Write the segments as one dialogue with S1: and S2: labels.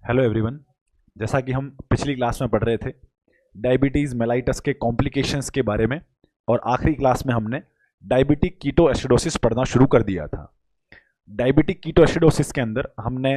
S1: Hello everyone. जैसा कि हम पिछली क्लास में पढ़ रहे थे डायबिटीज़ मेलाइटस के कॉम्प्लिकेशंस के बारे में, और आखिरी क्लास में हमने डायबिटिक कीटोएसिडोसिस पढ़ना शुरू कर दिया था। डायबिटिक कीटोएसिडोसिस के अंदर हमने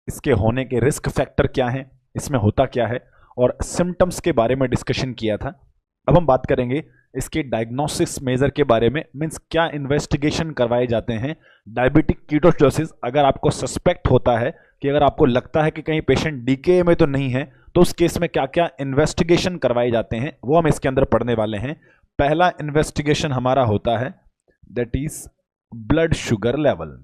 S1: इसके होने के रिस्क फैक्टर क्या हैं, इसमें होता क्या है, और सिम्टम्स के बारे में डिस्कशन किया था। अब हम बात करेंगे इसके डायग्नोसिस मेजर के बारे में, मीन्स क्या इन्वेस्टिगेशन करवाए जाते हैं डायबिटिक कीटोएसिडोसिस। अगर आपको सस्पेक्ट होता है कि अगर आपको लगता है कि कहीं पेशेंट डीके में तो नहीं है, तो उस केस में क्या क्या इन्वेस्टिगेशन करवाए जाते हैं वो हम इसके अंदर पढ़ने वाले हैं। पहला इन्वेस्टिगेशन हमारा होता है that is blood sugar level.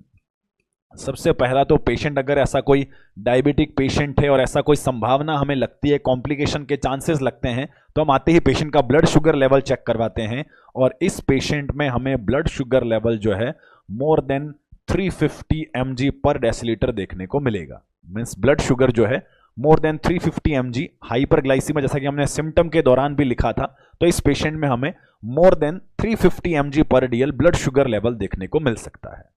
S1: सबसे पहला तो पेशेंट, अगर ऐसा कोई डायबिटिक पेशेंट है और ऐसा कोई संभावना हमें लगती है, कॉम्प्लिकेशन के चांसेस लगते हैं, तो हम आते ही पेशेंट का ब्लड शुगर लेवल चेक करवाते हैं। और इस पेशेंट में हमें ब्लड शुगर लेवल जो है मोर देन 350 mg पर डेसीलीटर देखने को मिलेगा। मीन्स ब्लड शुगर जो है मोर देन 350 mg, हाइपरग्लाइसीमिया जैसा कि हमने सिम्टम के दौरान भी लिखा था, तो इस पेशेंट में हमें मोर देन 350 mg पर डीएल ब्लड शुगर लेवल देखने को मिल सकता है।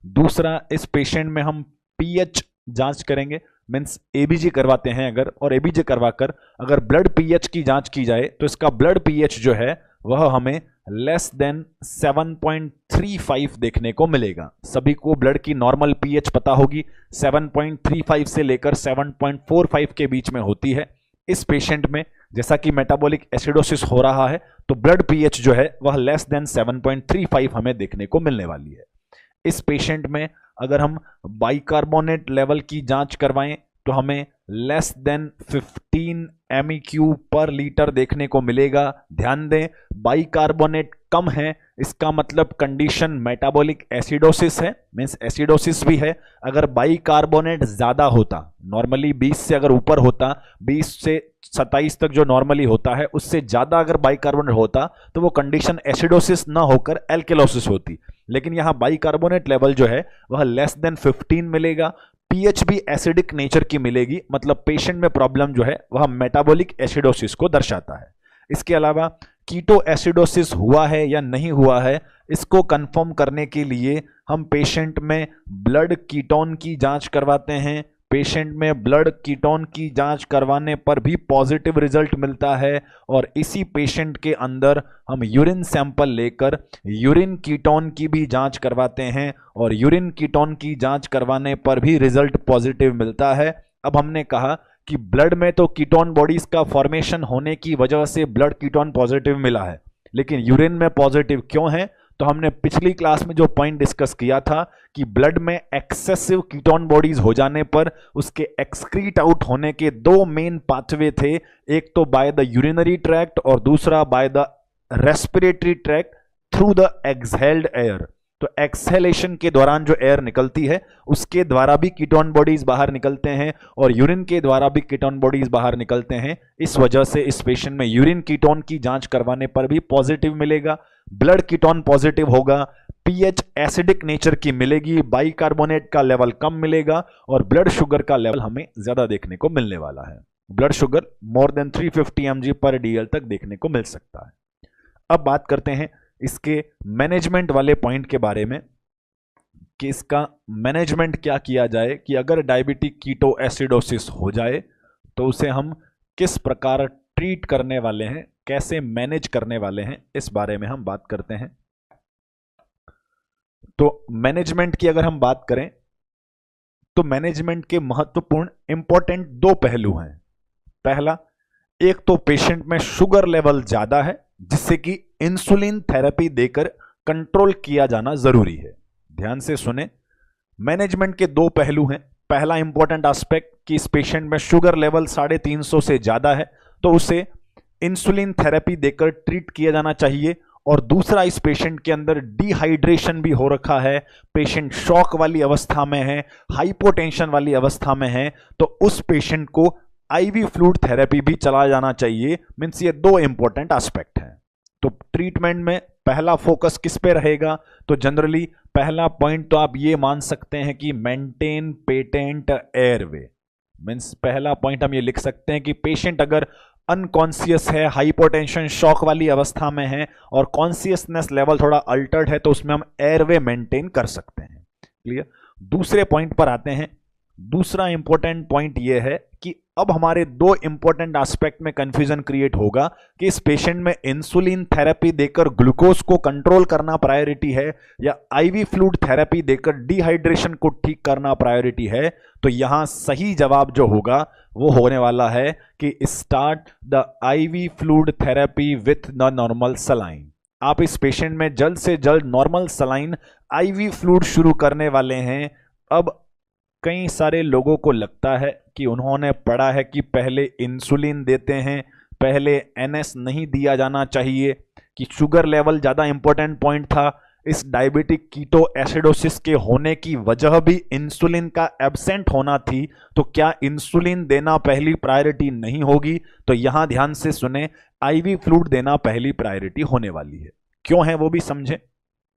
S1: दूसरा, इस पेशेंट में हम पीएच जांच करेंगे, मीन्स एबीजी करवाते हैं अगर, और एबीजी करवाकर अगर ब्लड पीएच की जांच की जाए तो इसका ब्लड पीएच जो है वह हमें लेस देन 7.35 देखने को मिलेगा। सभी को ब्लड की नॉर्मल पीएच पता होगी, 7.35 से लेकर 7.45 के बीच में होती है। इस पेशेंट में जैसा कि मेटाबॉलिक एसिडोसिस हो रहा है, तो ब्लड पीएच जो है वह लेस देन 7.35 हमें देखने को मिलने वाली है। इस पेशेंट में अगर हम बाइकार्बोनेट लेवल की जांच करवाएं तो हमें लेस देन 15 MEQ पर लीटर देखने को मिलेगा। ध्यान दें, बाइकार्बोनेट कम है, इसका मतलब कंडीशन मेटाबॉलिक एसिडोसिस है, मींस एसिडोसिस भी है। अगर बाइकार्बोनेट ज्यादा होता, नॉर्मली 20 से अगर ऊपर होता, 20 से 27 तक जो नॉर्मली होता है, उससे ज्यादा अगर बाइकार्बोनेट होता तो वो कंडीशन एसिडोसिस ना होकर एल्केलोसिस होती। लेकिन यहां बाइकार्बोनेट लेवल जो है वह लेस देन 15 मिलेगा। पीएच भी एसिडिक नेचर की मिलेगी, मतलब पेशेंट में प्रॉब्लम जो है वह मेटाबॉलिक एसिडोसिस को दर्शाता है। इसके अलावा कीटो एसिडोसिस हुआ है या नहीं हुआ है, इसको कंफर्म करने के लिए हम पेशेंट में ब्लड कीटोन की जांच करवाते हैं। पेशेंट में ब्लड कीटोन की जांच करवाने पर भी पॉजिटिव रिजल्ट मिलता है, और इसी पेशेंट के अंदर हम यूरिन सैंपल लेकर यूरिन कीटोन की भी जांच करवाते हैं, और यूरिन कीटोन की जांच करवाने पर भी रिजल्ट पॉजिटिव मिलता है। अब हमने कहा कि ब्लड में तो कीटोन बॉडीज का फॉर्मेशन होने की वजह से ब्लड कीटोन पॉजिटिव मिला है, लेकिन यूरिन में पॉजिटिव क्यों है? तो हमने पिछली क्लास में जो पॉइंट डिस्कस किया था कि ब्लड में एक्सेसिव कीटोन बॉडीज हो जाने पर उसके एक्सक्रीट आउट होने के दो मेन पाथवे थे, एक तो बाय द यूरिनरी ट्रैक्ट और दूसरा by the respiratory tract through the exhaled air. तो एक्सहेलेशन के दौरान जो एयर निकलती है उसके द्वारा भी कीटोन बॉडीज बाहर निकलते हैं, और यूरिन के द्वारा भी कीटोन बॉडीज बाहर निकलते हैं। इस वजह से इस पेशेंट में यूरिन कीटोन की जांच करवाने पर भी पॉजिटिव मिलेगा, ब्लड कीटोन पॉजिटिव होगा, पीएच एसिडिक नेचर की मिलेगी, बाइकार्बोनेट का लेवल कम मिलेगा, और ब्लड शुगर का लेवल हमें ज्यादा देखने को मिलने वाला है। Blood sugar more then 350 mg पर डीएल तक देखने को मिल सकता है। अब बात करते हैं इसके मैनेजमेंट वाले पॉइंट के बारे में कि इसका मैनेजमेंट क्या किया जाए, कि अगर डायबिटिक कीटोएसिडोसिस हो जाए तो उसे हम किस प्रकार ट्रीट करने वाले हैं, कैसे मैनेज करने वाले हैं, इस बारे में हम बात करते हैं। तो मैनेजमेंट की अगर हम बात करें तो मैनेजमेंट के महत्वपूर्ण इंपॉर्टेंट दो पहलू हैं। पहला, एक तो पेशेंट में शुगर लेवल ज्यादा है जिससे कि इंसुलिन थेरेपी देकर कंट्रोल किया जाना जरूरी है। ध्यान से सुने, मैनेजमेंट के दो पहलू हैं। पहला इंपॉर्टेंट एस्पेक्ट कि इस पेशेंट में शुगर लेवल 350 से ज्यादा है तो उसे इंसुलिन थेरेपी देकर ट्रीट किया जाना चाहिए। और दूसरा, इस पेशेंट के अंदर डिहाइड्रेशन भी हो रखा है, पेशेंट शॉक वाली अवस्था में है, हाइपोटेंशन वाली अवस्था में है, तो उस पेशेंट को आईवी फ्लूइड थेरेपी भी चलाया जाना चाहिए। मींस ये दो इंपॉर्टेंट एस्पेक्ट हैं। तो ट्रीटमेंट में पहला फोकस किस पे रहेगा? तो जनरली पहला पॉइंट तो आप ये मान सकते हैं कि मेंटेन पेटेंट एयरवे। मींस पहला पॉइंट हम ये लिख सकते हैं कि पेशेंट अगर अनकॉन्शियस है, हाइपोटेंशन शॉक वाली अवस्था में है और कॉन्शियसनेस लेवल थोड़ा अल्टर्ड है, तो उसमें हम एयरवे मेंटेन कर सकते हैं। क्लियर? दूसरे पॉइंट पर आते हैं। दूसरा इंपॉर्टेंट पॉइंट यह है कि अब हमारे दो इंपॉर्टेंट एस्पेक्ट में कंफ्यूजन क्रिएट होगा कि इस पेशेंट में इंसुलिन थेरेपी देकर ग्लूकोज को कंट्रोल करना प्रायोरिटी है या आईवी फ्लूइड थेरेपी देकर डिहाइड्रेशन को ठीक करना प्रायोरिटी है। तो यहां सही जवाब जो होगा वो होने वाला है कि start the IV fluid therapy with the normal saline. आप इस पेशेंट में जल्द से जल्द नॉर्मल सलाइन आईवी फ्लूइड शुरू करने वाले हैं। अब कई सारे लोगों को लगता है कि उन्होंने पढ़ा है कि पहले इंसुलिन देते हैं, पहले एनएस नहीं दिया जाना चाहिए, कि शुगर लेवल ज़्यादा इंपॉर्टेंट पॉइंट था। इस डायबिटिक कीटो एसिडोसिस के होने की वजह भी इंसुलिन का एब्सेंट होना थी, तो क्या इंसुलिन देना पहली प्रायोरिटी नहीं होगी? तो यहां ध्यान से सुने, आईवी फ्लूइड देना पहली प्रायोरिटी होने वाली है। क्यों है वो भी समझें।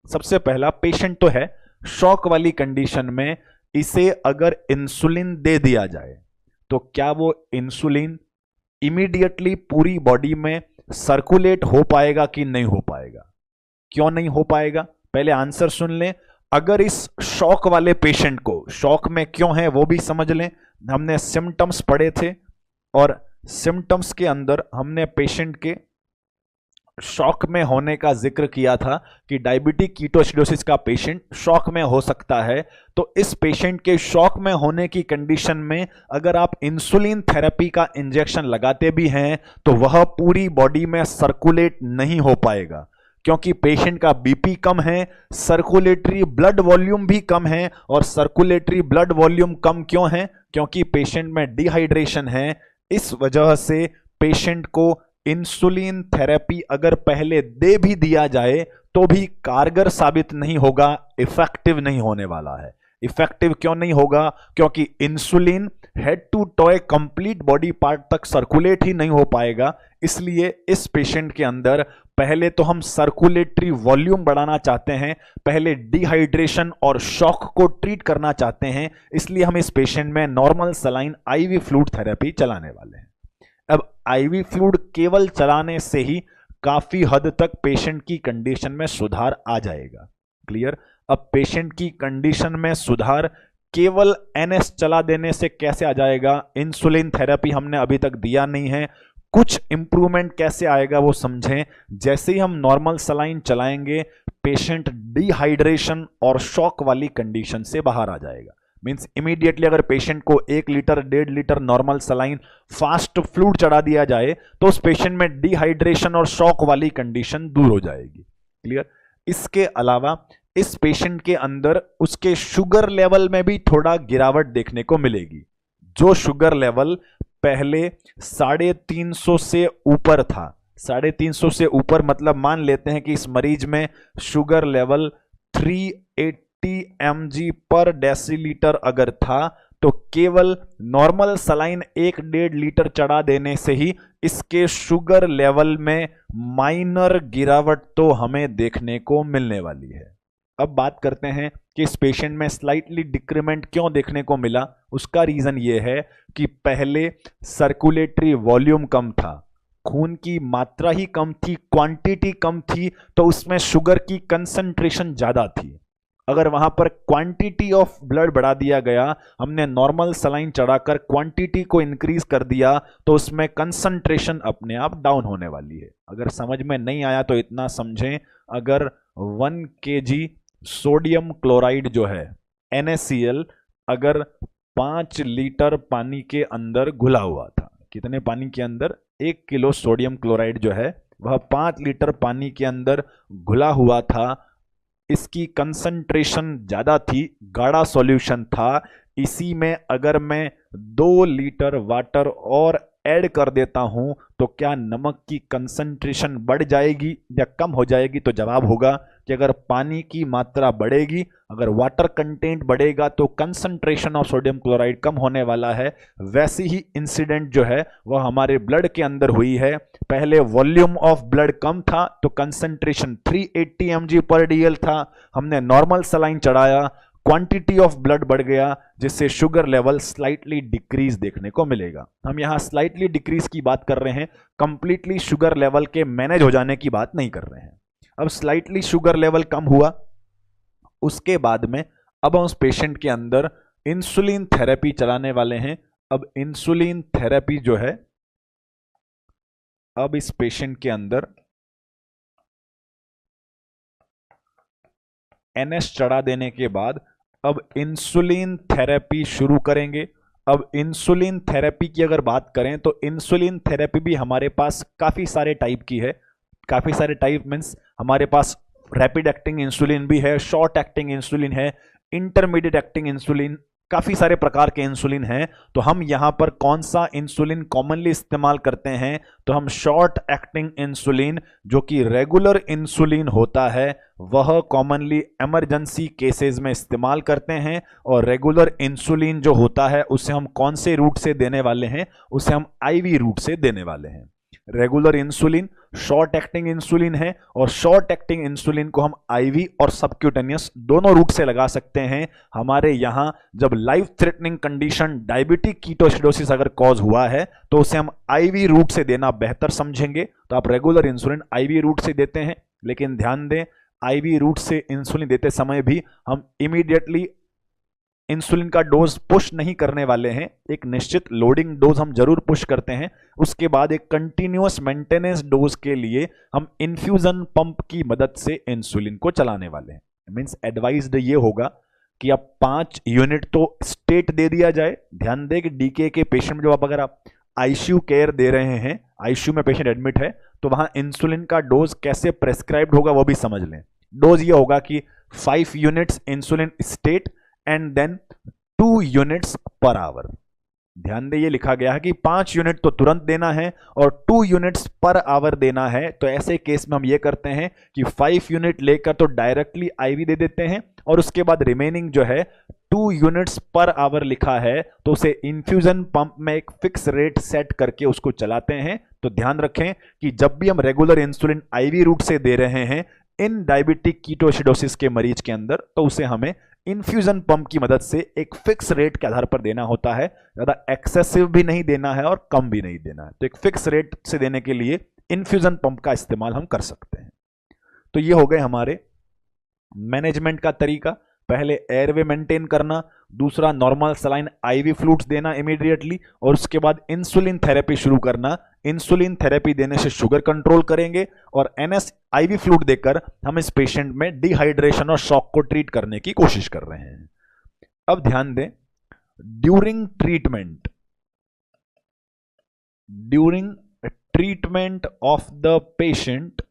S1: सबसे पहला, पेशेंट तो है शॉक वाली कंडीशन में, इसे अगर इंसुलिन दे दिया जाए तो क्या वो इंसुलिन इमीडिएटली पूरी बॉडी में सर्कुलेट हो पाएगा कि नहीं हो पाएगा? क्यों नहीं हो पाएगा, पहले आंसर सुन लें। अगर इस शॉक वाले पेशेंट को, शॉक में क्यों है वो भी समझ लें। हमने सिम्टम्स पढ़े थे और सिम्टम्स के अंदर हमने पेशेंट के शॉक में होने का जिक्र किया था कि डायबिटिक कीटोएसिडोसिस का पेशेंट शॉक में हो सकता है। तो इस पेशेंट के शॉक में होने की कंडीशन में अगर आप इंसुलिन थेरेपी का इंजेक्शन लगाते भी हैं तो वह पूरी बॉडी में सर्कुलेट नहीं हो पाएगा, क्योंकि पेशेंट का बीपी कम है, सर्कुलेटरी ब्लड वॉल्यूम भी कम है। और सर्कुलेटरी ब्लड वॉल्यूम कम क्यों है? क्योंकि पेशेंट में डिहाइड्रेशन है। इस वजह से पेशेंट को इंसुलिन थेरेपी अगर पहले दे भी दिया जाए तो भी कारगर साबित नहीं होगा, इफेक्टिव नहीं होने वाला है। इफेक्टिव क्यों नहीं होगा? क्योंकि insulin head to toe complete body part तक सर्कुलेट ही नहीं हो पाएगा। इसलिए इस पेशेंट के अंदर पहले तो हम सर्कुलेटरी वॉल्यूम बढ़ाना चाहते हैं, पहले डिहाइड्रेशन और शॉक को ट्रीट करना चाहते हैं। इसलिए हम इस पेशेंट में normal saline IV fluid therapy चलाने वाले हैं। अब आईवी फ्लूइड केवल चलाने से ही काफी हद तक पेशेंट की कंडीशन में सुधार आ जाएगा। क्लियर? अब पेशेंट की कंडीशन में सुधार केवल एनएस चला देने से कैसे आ जाएगा? इंसुलिन थेरेपी हमने अभी तक दिया नहीं है। कुछ इंप्रूवमेंट कैसे आएगा वो समझें। जैसे ही हम नॉर्मल सलाइन चलाएंगे, पेशेंट डिहाइड्रेशन और शॉक वाली कंडीशन से बाहर आ जाएगा। मींस इमीडिएटली अगर पेशेंट को 1 litre 1.5 litre normal saline fast fluid चढ़ा दिया जाए तो उस पेशेंट में डिहाइड्रेशन और शॉक वाली कंडीशन दूर हो जाएगी। क्लियर? इसके अलावा इस पेशेंट के अंदर उसके शुगर लेवल में भी थोड़ा गिरावट देखने को मिलेगी। जो शुगर लेवल पहले 350 से ऊपर था, 350 से ऊपर मतलब मान लेते हैं कि इस मरीज में शुगर लेवल 380 mg पर डेसीलीटर अगर था, तो केवल नॉर्मल सलाइन 1-1.5 लीटर चढ़ा देने से ही इसके शुगर लेवल में माइनर गिरावट तो हमें देखने को मिलने वाली है। अब बात करते हैं कि इस पेशेंट में स्लाइटली डिक्रीमेंट क्यों देखने को मिला। उसका रीजन ये है कि पहले सर्कुलेटरी वॉल्यूम कम था, खून की मात्रा ही कम थी, क्वांटिटी कम थी, तो उसमें शुगर की कंसंट्रेशन ज्यादा थी। अगर वहां पर क्वांटिटी ऑफ ब्लड बढ़ा दिया गया, हमने नॉर्मल सलाइन चढ़ाकर क्वांटिटी को इंक्रीज कर दिया, तो उसमें कंसंट्रेशन अपने आप डाउन होने वाली है। अगर समझ में नहीं आया तो इतना समझें, अगर 1 kg सोडियम क्लोराइड जो है NaCl अगर 5 लीटर पानी के अंदर घुला हुआ था, कितने पानी के अंदर? 1 किलो सोडियम क्लोराइड जो है वह 5 लीटर पानी के अंदर घुला हुआ था। इसकी कंसंट्रेशन ज्यादा थी, गाढ़ा सॉल्यूशन था। इसी में अगर मैं 2 लीटर वाटर और ऐड कर देता हूं तो क्या नमक की कंसंट्रेशन बढ़ जाएगी या कम हो जाएगी? तो जवाब होगा कि अगर पानी की मात्रा बढ़ेगी, अगर वाटर कंटेंट बढ़ेगा तो कंसंट्रेशन ऑफ सोडियम क्लोराइड कम होने वाला है। वैसी ही इंसिडेंट जो है वह हमारे ब्लड के अंदर हुई है। पहले वॉल्यूम ऑफ ब्लड कम था तो कंसंट्रेशन 380 mg पर DL था, हमने नॉर्मल सलाइन चढ़ाया, क्वांटिटी ऑफ ब्लड बढ़ गया, जिससे शुगर लेवल स्लाइटली डिक्रीज देखने को मिलेगा। हम यहां स्लाइटली डिक्रीज की बात कर रहे हैं, कंप्लीटली शुगर लेवल के मैनेज हो जाने की बात नहीं कर रहे हैं। अब स्लाइटली शुगर लेवल कम हुआ, उसके बाद में अब हम उस पेशेंट के अंदर इंसुलिन थेरेपी चलाने वाले हैं। अब इंसुलिन थेरेपी जो है, अब इस पेशेंट के अंदर एनएस चढ़ा देने के बाद अब इंसुलिन थेरेपी शुरू करेंगे। अब इंसुलिन थेरेपी की अगर बात करें तो इंसुलिन थेरेपी भी हमारे पास काफ़ी सारे टाइप की है। काफ़ी सारे टाइप मीन्स हमारे पास रैपिड एक्टिंग इंसुलिन भी है, शॉर्ट एक्टिंग इंसुलिन है, इंटरमीडिएट एक्टिंग इंसुलिन, काफ़ी सारे प्रकार के इंसुलिन हैं। तो हम यहाँ पर कौन सा इंसुलिन कॉमनली इस्तेमाल करते हैं, तो हम शॉर्ट एक्टिंग इंसुलिन जो कि रेगुलर इंसुलिन होता है वह कॉमनली इमरजेंसी केसेस में इस्तेमाल करते हैं। और रेगुलर इंसुलिन जो होता है उसे हम कौन से रूट से देने वाले हैं, उसे हम आईवी रूट से देने वाले हैं। Regular insulin short acting insulin है और शॉर्ट एक्टिंग इंसुलिन को हम आईवी और सबक्यूटेनियस दोनों रूट से लगा सकते हैं। हमारे यहां जब life threatening condition diabetic ketoacidosis अगर कॉज हुआ है तो उसे हम आईवी रूट से देना बेहतर समझेंगे। तो आप रेगुलर इंसुलिन आईवी रूट से देते हैं, लेकिन ध्यान दें आईवी रूट से इंसुलिन देते समय भी हम इमीडिएटली इंसुलिन का डोज पुश नहीं करने वाले हैं। एक निश्चित लोडिंग डोज हम जरूर पुश करते हैं, उसके बाद एक कंटिन्यूअस मेंटेनेंस डोज के लिए हम इन्फ्यूजन पंप की मदद से इंसुलिन को चलाने वाले हैं। मींस एडवाइज्ड ये होगा कि आप 5 यूनिट तो स्टेट दे दिया जाए। ध्यान दें कि डीके के पेशेंट में जब अगर आप आईसीयू केयर दे रहे हैं, आईसीयू में पेशेंट एडमिट है, तो वहां इंसुलिन का डोज कैसे प्रेस्क्राइब्ड होगा वो भी समझ लें। डोज ये होगा कि 5 units insulin stat and then 2 units per hour. ध्यान दे ये लिखा गया है कि 5 यूनिट तो तुरंत देना है और 2 यूनिट्स पर आवर देना है। तो ऐसे केस में हम ये करते हैं कि 5 यूनिट लेकर तो डायरेक्टली आईवी दे देते हैं और उसके बाद रिमेनिंग जो है 2 यूनिट्स पर आवर लिखा है तो उसे इन्फ्यूजन पंप में एक फिक्स रेट सेट करके उसको चलाते हैं। तो ध्यान रखें कि जब भी हम रेगुलर इंसुलिन आईवी रूट से दे रहे हैं इन डायबिटिक कीटोएसिडोसिस के मरीज के अंदर, तो उसे हमें इन्फ्यूजन पंप की मदद से एक फिक्स रेट के आधार पर देना होता है। ज्यादा एक्सेसिव भी नहीं देना है और कम भी नहीं देना है। तो एक फिक्स रेट से देने के लिए इन्फ्यूजन पंप का इस्तेमाल हम कर सकते हैं। तो ये हो गए हमारे मैनेजमेंट का तरीका। पहले एयरवे मेंटेन करना, दूसरा नॉर्मल सलाइन आईवी फ्लूइड्स देना इमीडिएटली, और उसके बाद इंसुलिन थेरेपी शुरू करना। इंसुलिन थेरेपी देने से शुगर कंट्रोल करेंगे और एनएस आईवी फ्लूइड देकर हम इस पेशेंट में डिहाइड्रेशन और शॉक को ट्रीट करने की कोशिश कर रहे हैं। अब ध्यान दें, during treatment of the patient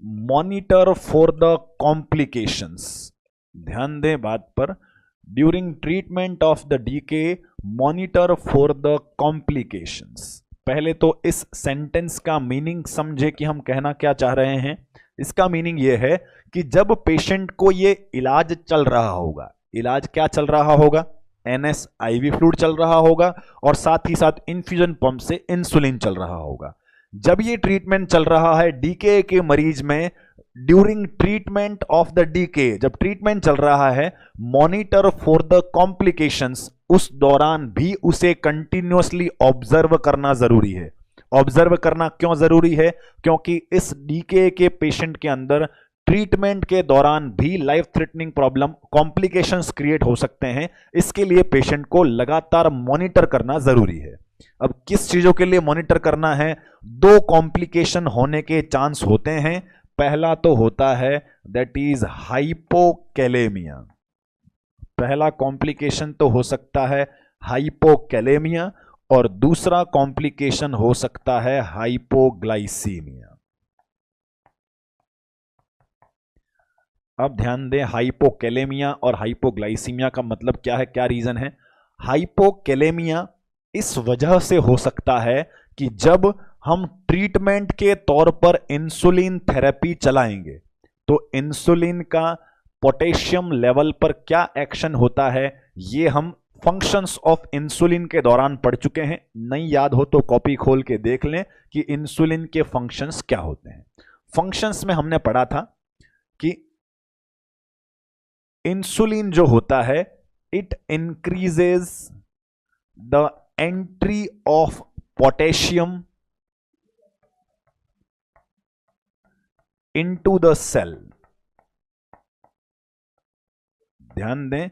S1: monitor for the complications. ध्यान दें बात पर, during treatment of the DK monitor for the complications. पहले तो इस सेंटेंस का मीनिंग समझे कि हम कहना क्या चाह रहे हैं। इसका मीनिंग यह है कि जब पेशेंट को ये इलाज चल रहा होगा, इलाज क्या चल रहा होगा, एनएस आईवी फ्लूइड चल रहा होगा और साथ ही साथ इन्फ्यूजन पंप से इंसुलिन चल रहा होगा। जब ये ट्रीटमेंट चल रहा है डीके के मरीज में, during treatment of the DK, जब ट्रीटमेंट चल रहा है, मॉनिटर फॉर द कॉम्प्लिकेशंस, उस दौरान भी उसे कंटिन्यूअसली ऑब्जर्व करना जरूरी है। ऑब्जर्व करना क्यों जरूरी है? क्योंकि इस डीके के पेशेंट के अंदर ट्रीटमेंट के दौरान भी life threatening problem, complications create हो सकते हैं। इसके लिए पेशेंट को लगातार मॉनिटर करना जरूरी है। अब किस चीजों के लिए मॉनिटर करना है? 2 कॉम्प्लिकेशन होने के चांस होते हैं। पहला तो होता है दैट इज हाइपोकैलेमिया। पहला कॉम्प्लिकेशन तो हो सकता है हाइपोकैलेमिया और दूसरा कॉम्प्लिकेशन हो सकता है हाइपोग्लाइसीमिया। अब ध्यान दें, हाइपोकैलेमिया और हाइपोग्लाइसीमिया का मतलब क्या है, क्या रीजन है? हाइपोकैलेमिया इस वजह से हो सकता है कि जब हम ट्रीटमेंट के तौर पर इंसुलिन थेरेपी चलाएंगे तो इंसुलिन का पोटेशियम लेवल पर क्या एक्शन होता है, ये हम फंक्शंस ऑफ इंसुलिन के दौरान पढ़ चुके हैं। नहीं याद हो तो कॉपी खोल के देख लें कि इंसुलिन के फंक्शंस क्या होते हैं। फंक्शंस में हमने पढ़ा था कि इंसुलिन जो होता है, it increases the entry of potassium into the cell. ध्यान दें,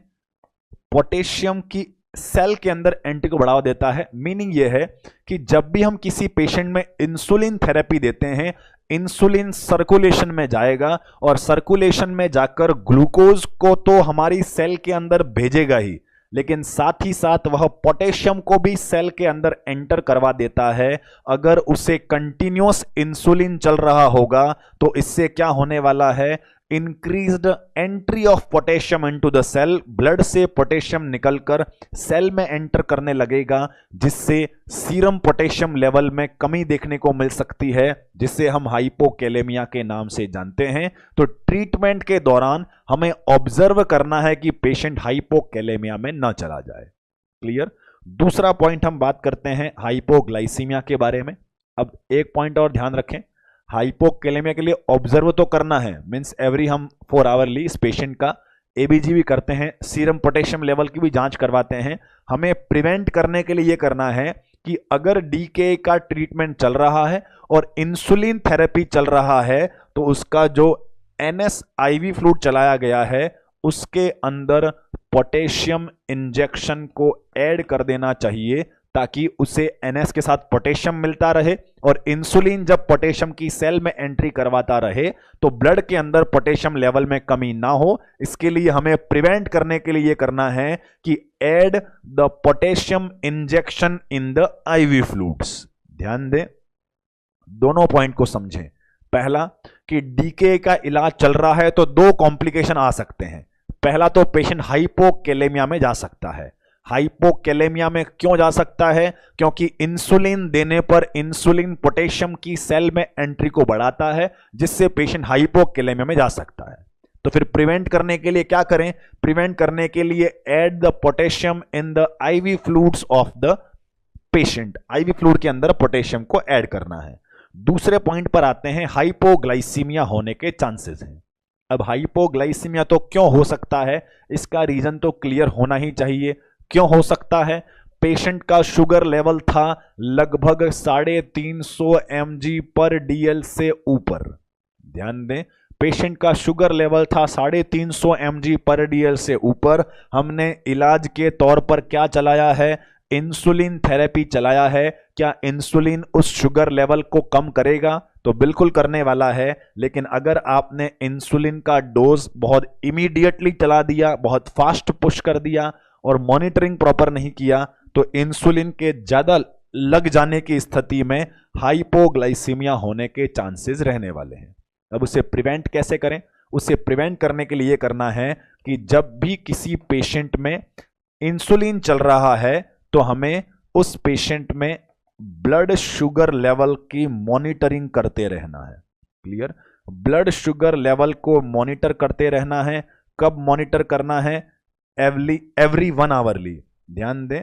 S1: पोटेशियम की सेल के अंदर एंट्री को बढ़ावा देता है। मीनिंग यह है कि जब भी हम किसी पेशेंट में इंसुलिन थेरेपी देते हैं, इंसुलिन सर्कुलेशन में जाएगा और सर्कुलेशन में जाकर ग्लूकोज को तो हमारी सेल के अंदर भेजेगा ही, लेकिन साथ ही साथ वह पोटेशियम को भी सेल के अंदर एंटर करवा देता है। अगर उसे कंटिन्यूअस इंसुलिन चल रहा होगा तो इससे क्या होने वाला है, increased entry of potassium into the cell, blood से पोटेशियम निकलकर सेल में एंटर करने लगेगा, जिससे सीरम पोटेशियम लेवल में कमी देखने को मिल सकती है, जिसे हम हाइपोकैलेमिया के नाम से जानते हैं। तो ट्रीटमेंट के दौरान हमें ऑब्जर्व करना है कि पेशेंट हाइपोकैलेमिया में ना चला जाए। क्लियर। दूसरा पॉइंट हम बात करते हैं हाइपोग्लाइसीमिया के बारे में। अब एक पॉइंट और ध्यान रखें, हाइपोकैलेमिया के लिए ऑब्जर्व तो करना है, मींस एवरी हम 4 आवरली इस पेशेंट का एबीजी भी करते हैं, सीरम पोटेशियम लेवल की भी जांच करवाते हैं। हमें प्रिवेंट करने के लिए यह करना है कि अगर डीके का ट्रीटमेंट चल रहा है और इंसुलिन थेरेपी चल रहा है तो उसका जो NSIV फ्लूइड चलाया गया है उसके अंदर पोटेशियम इंजेक्शन को ऐड कर देना चाहिए, ताकि उसे NS के साथ पोटेशियम मिलता रहे और इंसुलिन जब पोटेशियम की सेल में एंट्री करवाता रहे तो ब्लड के अंदर पोटेशियम लेवल में कमी ना हो। इसके लिए हमें प्रिवेंट करने के लिए यह करना है कि add the potassium injection in the IV fluids. ध्यान दें, दोनों पॉइंट को समझें। पहला कि डीके का इलाज चल रहा है तो 2 कॉम्प्लिकेशन आ सकते हैं। पहला तो पेशेंट हाइपोकैलेमिया में जा सकता है। हाइपोकैलेमिया में क्यों जा सकता है? क्योंकि इंसुलिन देने पर इंसुलिन पोटेशियम की सेल में एंट्री को बढ़ाता है, जिससे पेशेंट हाइपोकैलेमिया में जा सकता है। तो फिर प्रिवेंट करने के लिए क्या करें? प्रिवेंट करने के लिए add the potassium in the IV fluids of the patient. IV fluid के अंदर पोटेशियम को ऐड करना है। दूसरे पॉइंट पर आते हैं, हाइपोग्लाइसीमिया होने के चांसेस हैं। अब हाइपोग्लाइसीमिया तो क्यों हो सकता है, इसका रीजन तो क्लियर होना ही चाहिए। क्यों हो सकता है? पेशेंट का शुगर लेवल था लगभग 350 mg/dl से ऊपर। ध्यान दें, पेशेंट का शुगर लेवल था 350 mg/dl से ऊपर। हमने इलाज के तौर पर क्या चलाया है? इंसुलिन थेरेपी चलाया है। क्या इंसुलिन उस शुगर लेवल को कम करेगा? तो बिल्कुल करने वाला है। लेकिन अगर आपने इंसुलिन का डोज बहुत इमीडिएटली चला दिया, बहुत फास्ट पुश कर दिया और मॉनिटरिंग प्रॉपर नहीं किया, तो इंसुलिन के ज्यादा लग जाने की स्थिति में हाइपोग्लाइसीमिया होने के चांसेस रहने वाले हैं। अब उसे प्रिवेंट कैसे करें? उसे प्रिवेंट करने के लिए करना है कि जब भी किसी पेशेंट में इंसुलिन चल रहा है तो हमें उस पेशेंट में ब्लड शुगर लेवल की मॉनिटरिंग करते रहना है। क्लियर? ब्लड शुगर लेवल को मॉनिटर करते रहना है। कब मॉनिटर करना है? Every 1 hourly. ध्यान दें,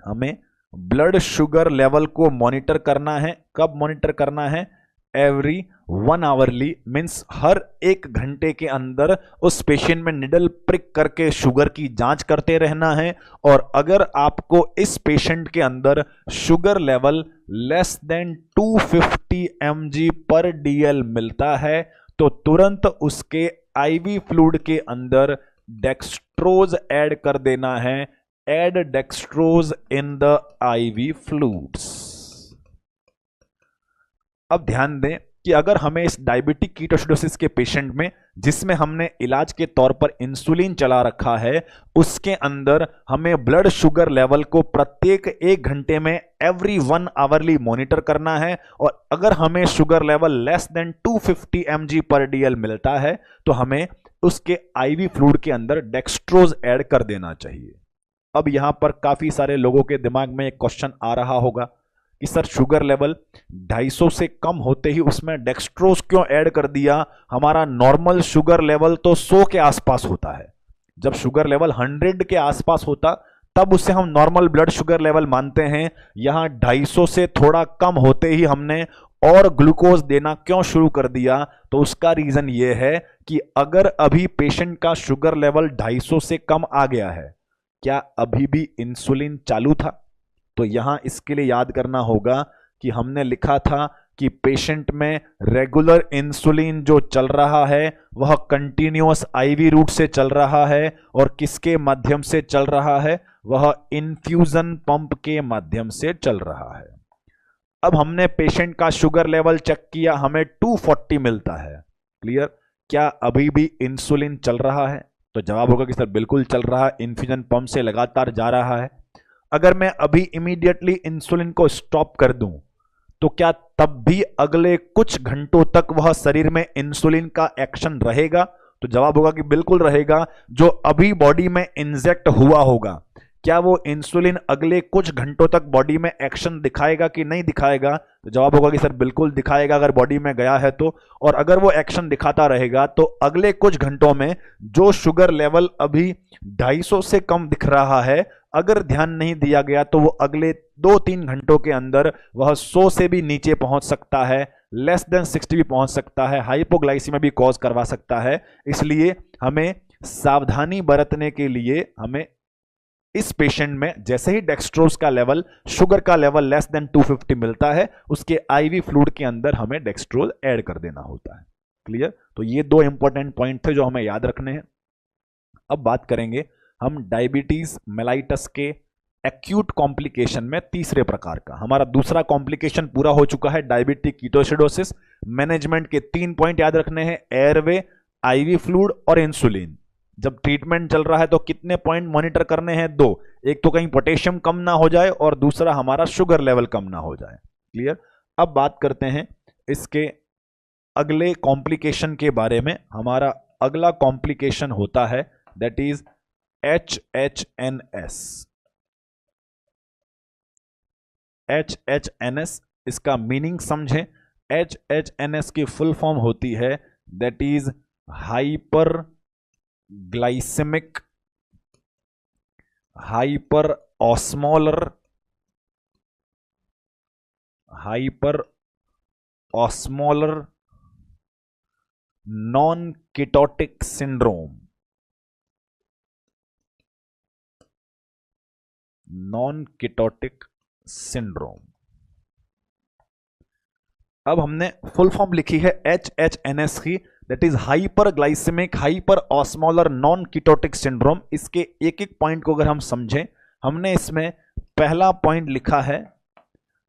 S1: हमें ब्लड शुगर लेवल को मॉनिटर करना है। कब मॉनिटर करना है? एवरी 1 आवरली, मीन्स हर 1 घंटे के अंदर उस पेशेंट में निडल प्रिक करके शुगर की जांच करते रहना है। और अगर आपको इस पेशेंट के अंदर sugar level less than 250 mg/dl मिलता है तो तुरंत उसके IV फ्लूइड के अंदर डेक्सट्रोज ऐड कर देना है। Add dextrose in the IV fluids. अब ध्यान दें कि अगर हमें इस डायबिटिक कीटोएसिडोसिस के पेशेंट में, जिसमें हमने इलाज के तौर पर इंसुलिन चला रखा है, उसके अंदर हमें ब्लड शुगर लेवल को प्रत्येक 1 घंटे में एवरी 1 आवरली मॉनिटर करना है। और अगर हमें sugar level less than 250 mg/dl मिलता है तो हमें उसके IV फ्लूइड के अंदर डेक्सट्रोज ऐड कर देना चाहिए। अब यहां पर काफी सारे लोगों के दिमाग में एक क्वेश्चन आ रहा होगा कि सर शुगर लेवल 250 से कम होते ही उसमें डेक्सट्रोज क्यों ऐड कर दिया? हमारा नॉर्मल शुगर लेवल तो 100 के आसपास होता है। जब शुगर लेवल 100 के आसपास होता तब उसे हम नॉर्मल ब्लड शुगर लेवल मानते हैं। यहां 250 से थोड़ा कम होते ही हमने और ग्लूकोज देना क्यों शुरू कर दिया? तो उसका रीजन यह है कि अगर अभी पेशेंट का शुगर लेवल 250 से कम आ गया है, क्या अभी भी इंसुलिन चालू था? तो यहां इसके लिए याद करना होगा कि हमने लिखा था कि पेशेंट में रेगुलर इंसुलिन जो चल रहा है वह कंटिन्यूअस आईवी रूट से चल रहा है, और किसके माध्यम से चल रहा है, वह इन्फ्यूजन पंप के माध्यम से चल रहा है। अब हमने पेशेंट का शुगर लेवल चेक किया, हमें 240 मिलता है। क्लियर? क्या अभी भी इंसुलिन चल रहा है? तो जवाब होगा कि सर बिल्कुल चल रहा है, इन्फ्यूजन पंप से लगातार जा रहा है। अगर मैं अभी इमीडिएटली इंसुलिन को स्टॉप कर दूं तो क्या तब भी अगले कुछ घंटों तक वह शरीर में इंसुलिन का एक्शन रहेगा? तो जवाब होगा कि बिल्कुल रहेगा। जो अभी बॉडी में इंजेक्ट हुआ होगा, क्या वो इंसुलिन अगले कुछ घंटों तक बॉडी में एक्शन दिखाएगा कि नहीं दिखाएगा? तो जवाब होगा कि सर बिल्कुल दिखाएगा, अगर बॉडी में गया है तो। और अगर वो एक्शन दिखाता रहेगा तो अगले कुछ घंटों में जो शुगर लेवल अभी 250 से कम दिख रहा है, अगर ध्यान नहीं दिया गया तो वो अगले 2-3 घंटों के अंदर वह 100 से भी नीचे पहुंच सकता है, लेस देन 60 भी पहुंच सकता है, हाइपोग्लाइसीमिया भी कॉज करवा सकता है। इसलिए हमें सावधानी बरतने के लिए हमें इस पेशेंट में जैसे ही डेक्सट्रोज का लेवल, शुगर का लेवल लेस देन 250 मिलता है, उसके आईवी फ्लूइड के अंदर हमें डेक्सट्रोज ऐड कर देना होता है। क्लियर? तो ये 2 इंपॉर्टेंट पॉइंट थे जो हमें याद रखने हैं। अब बात करेंगे हम डायबिटीज मेलाइटस के एक्यूट कॉम्प्लिकेशन में तीसरे प्रकार का। हमारा दूसरा कॉम्प्लिकेशन पूरा हो चुका है, डायबिटिक कीटोएसिडोसिस। मैनेजमेंट के 3 पॉइंट याद रखने हैं, एयरवे, आईवी फ्लूइड और इंसुलिन। जब ट्रीटमेंट चल रहा है तो कितने पॉइंट मॉनिटर करने हैं? 2। एक तो कहीं पोटेशियम कम ना हो जाए और दूसरा हमारा शुगर लेवल कम ना हो जाए। क्लियर? अब बात करते हैं इसके अगले कॉम्प्लिकेशन के बारे में। हमारा अगला कॉम्प्लिकेशन होता है दैट इज HHNS। HHNS, इसका मीनिंग समझें। HHNS की फुल फॉर्म होती है that is hyperglycaemic hyperosmolar non ketotic syndrome. Non ketotic syndrome. अब हमने फुल फॉर्म लिखी है HHNS की, that is hyperglycaemic hyperosmolar non ketotic syndrome. इसके एक एक पॉइंट को अगर हम समझें, हमने इसमें पहला पॉइंट लिखा है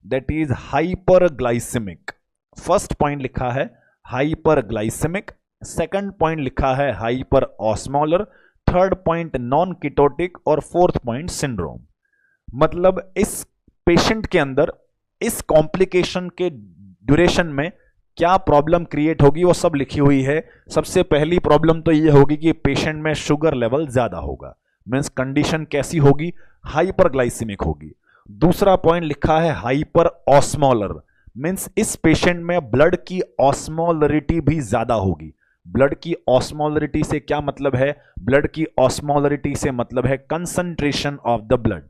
S1: that is hyperglycaemic. First point लिखा है हाइपर ग्लाइसेमिक, सेकंड पॉइंट लिखा है hyperosmolar, third point non ketotic और फोर्थ पॉइंट सिंड्रोम। मतलब इस पेशेंट के अंदर इस कॉम्प्लिकेशन के ड्यूरेशन में क्या प्रॉब्लम क्रिएट होगी वो सब लिखी हुई है। सबसे पहली प्रॉब्लम तो ये होगी कि पेशेंट में शुगर लेवल ज्यादा होगा, मींस कंडीशन कैसी होगी? हाइपरग्लाइसेमिक होगी। दूसरा पॉइंट लिखा है हाइपर ऑस्मोलर, मींस इस पेशेंट में ब्लड की ऑस्मोलरिटी भी ज्यादा होगी। ब्लड की ऑस्मोलरिटी से क्या मतलब है? ब्लड की ऑस्मोलरिटी से मतलब है कंसंट्रेशन ऑफ द ब्लड।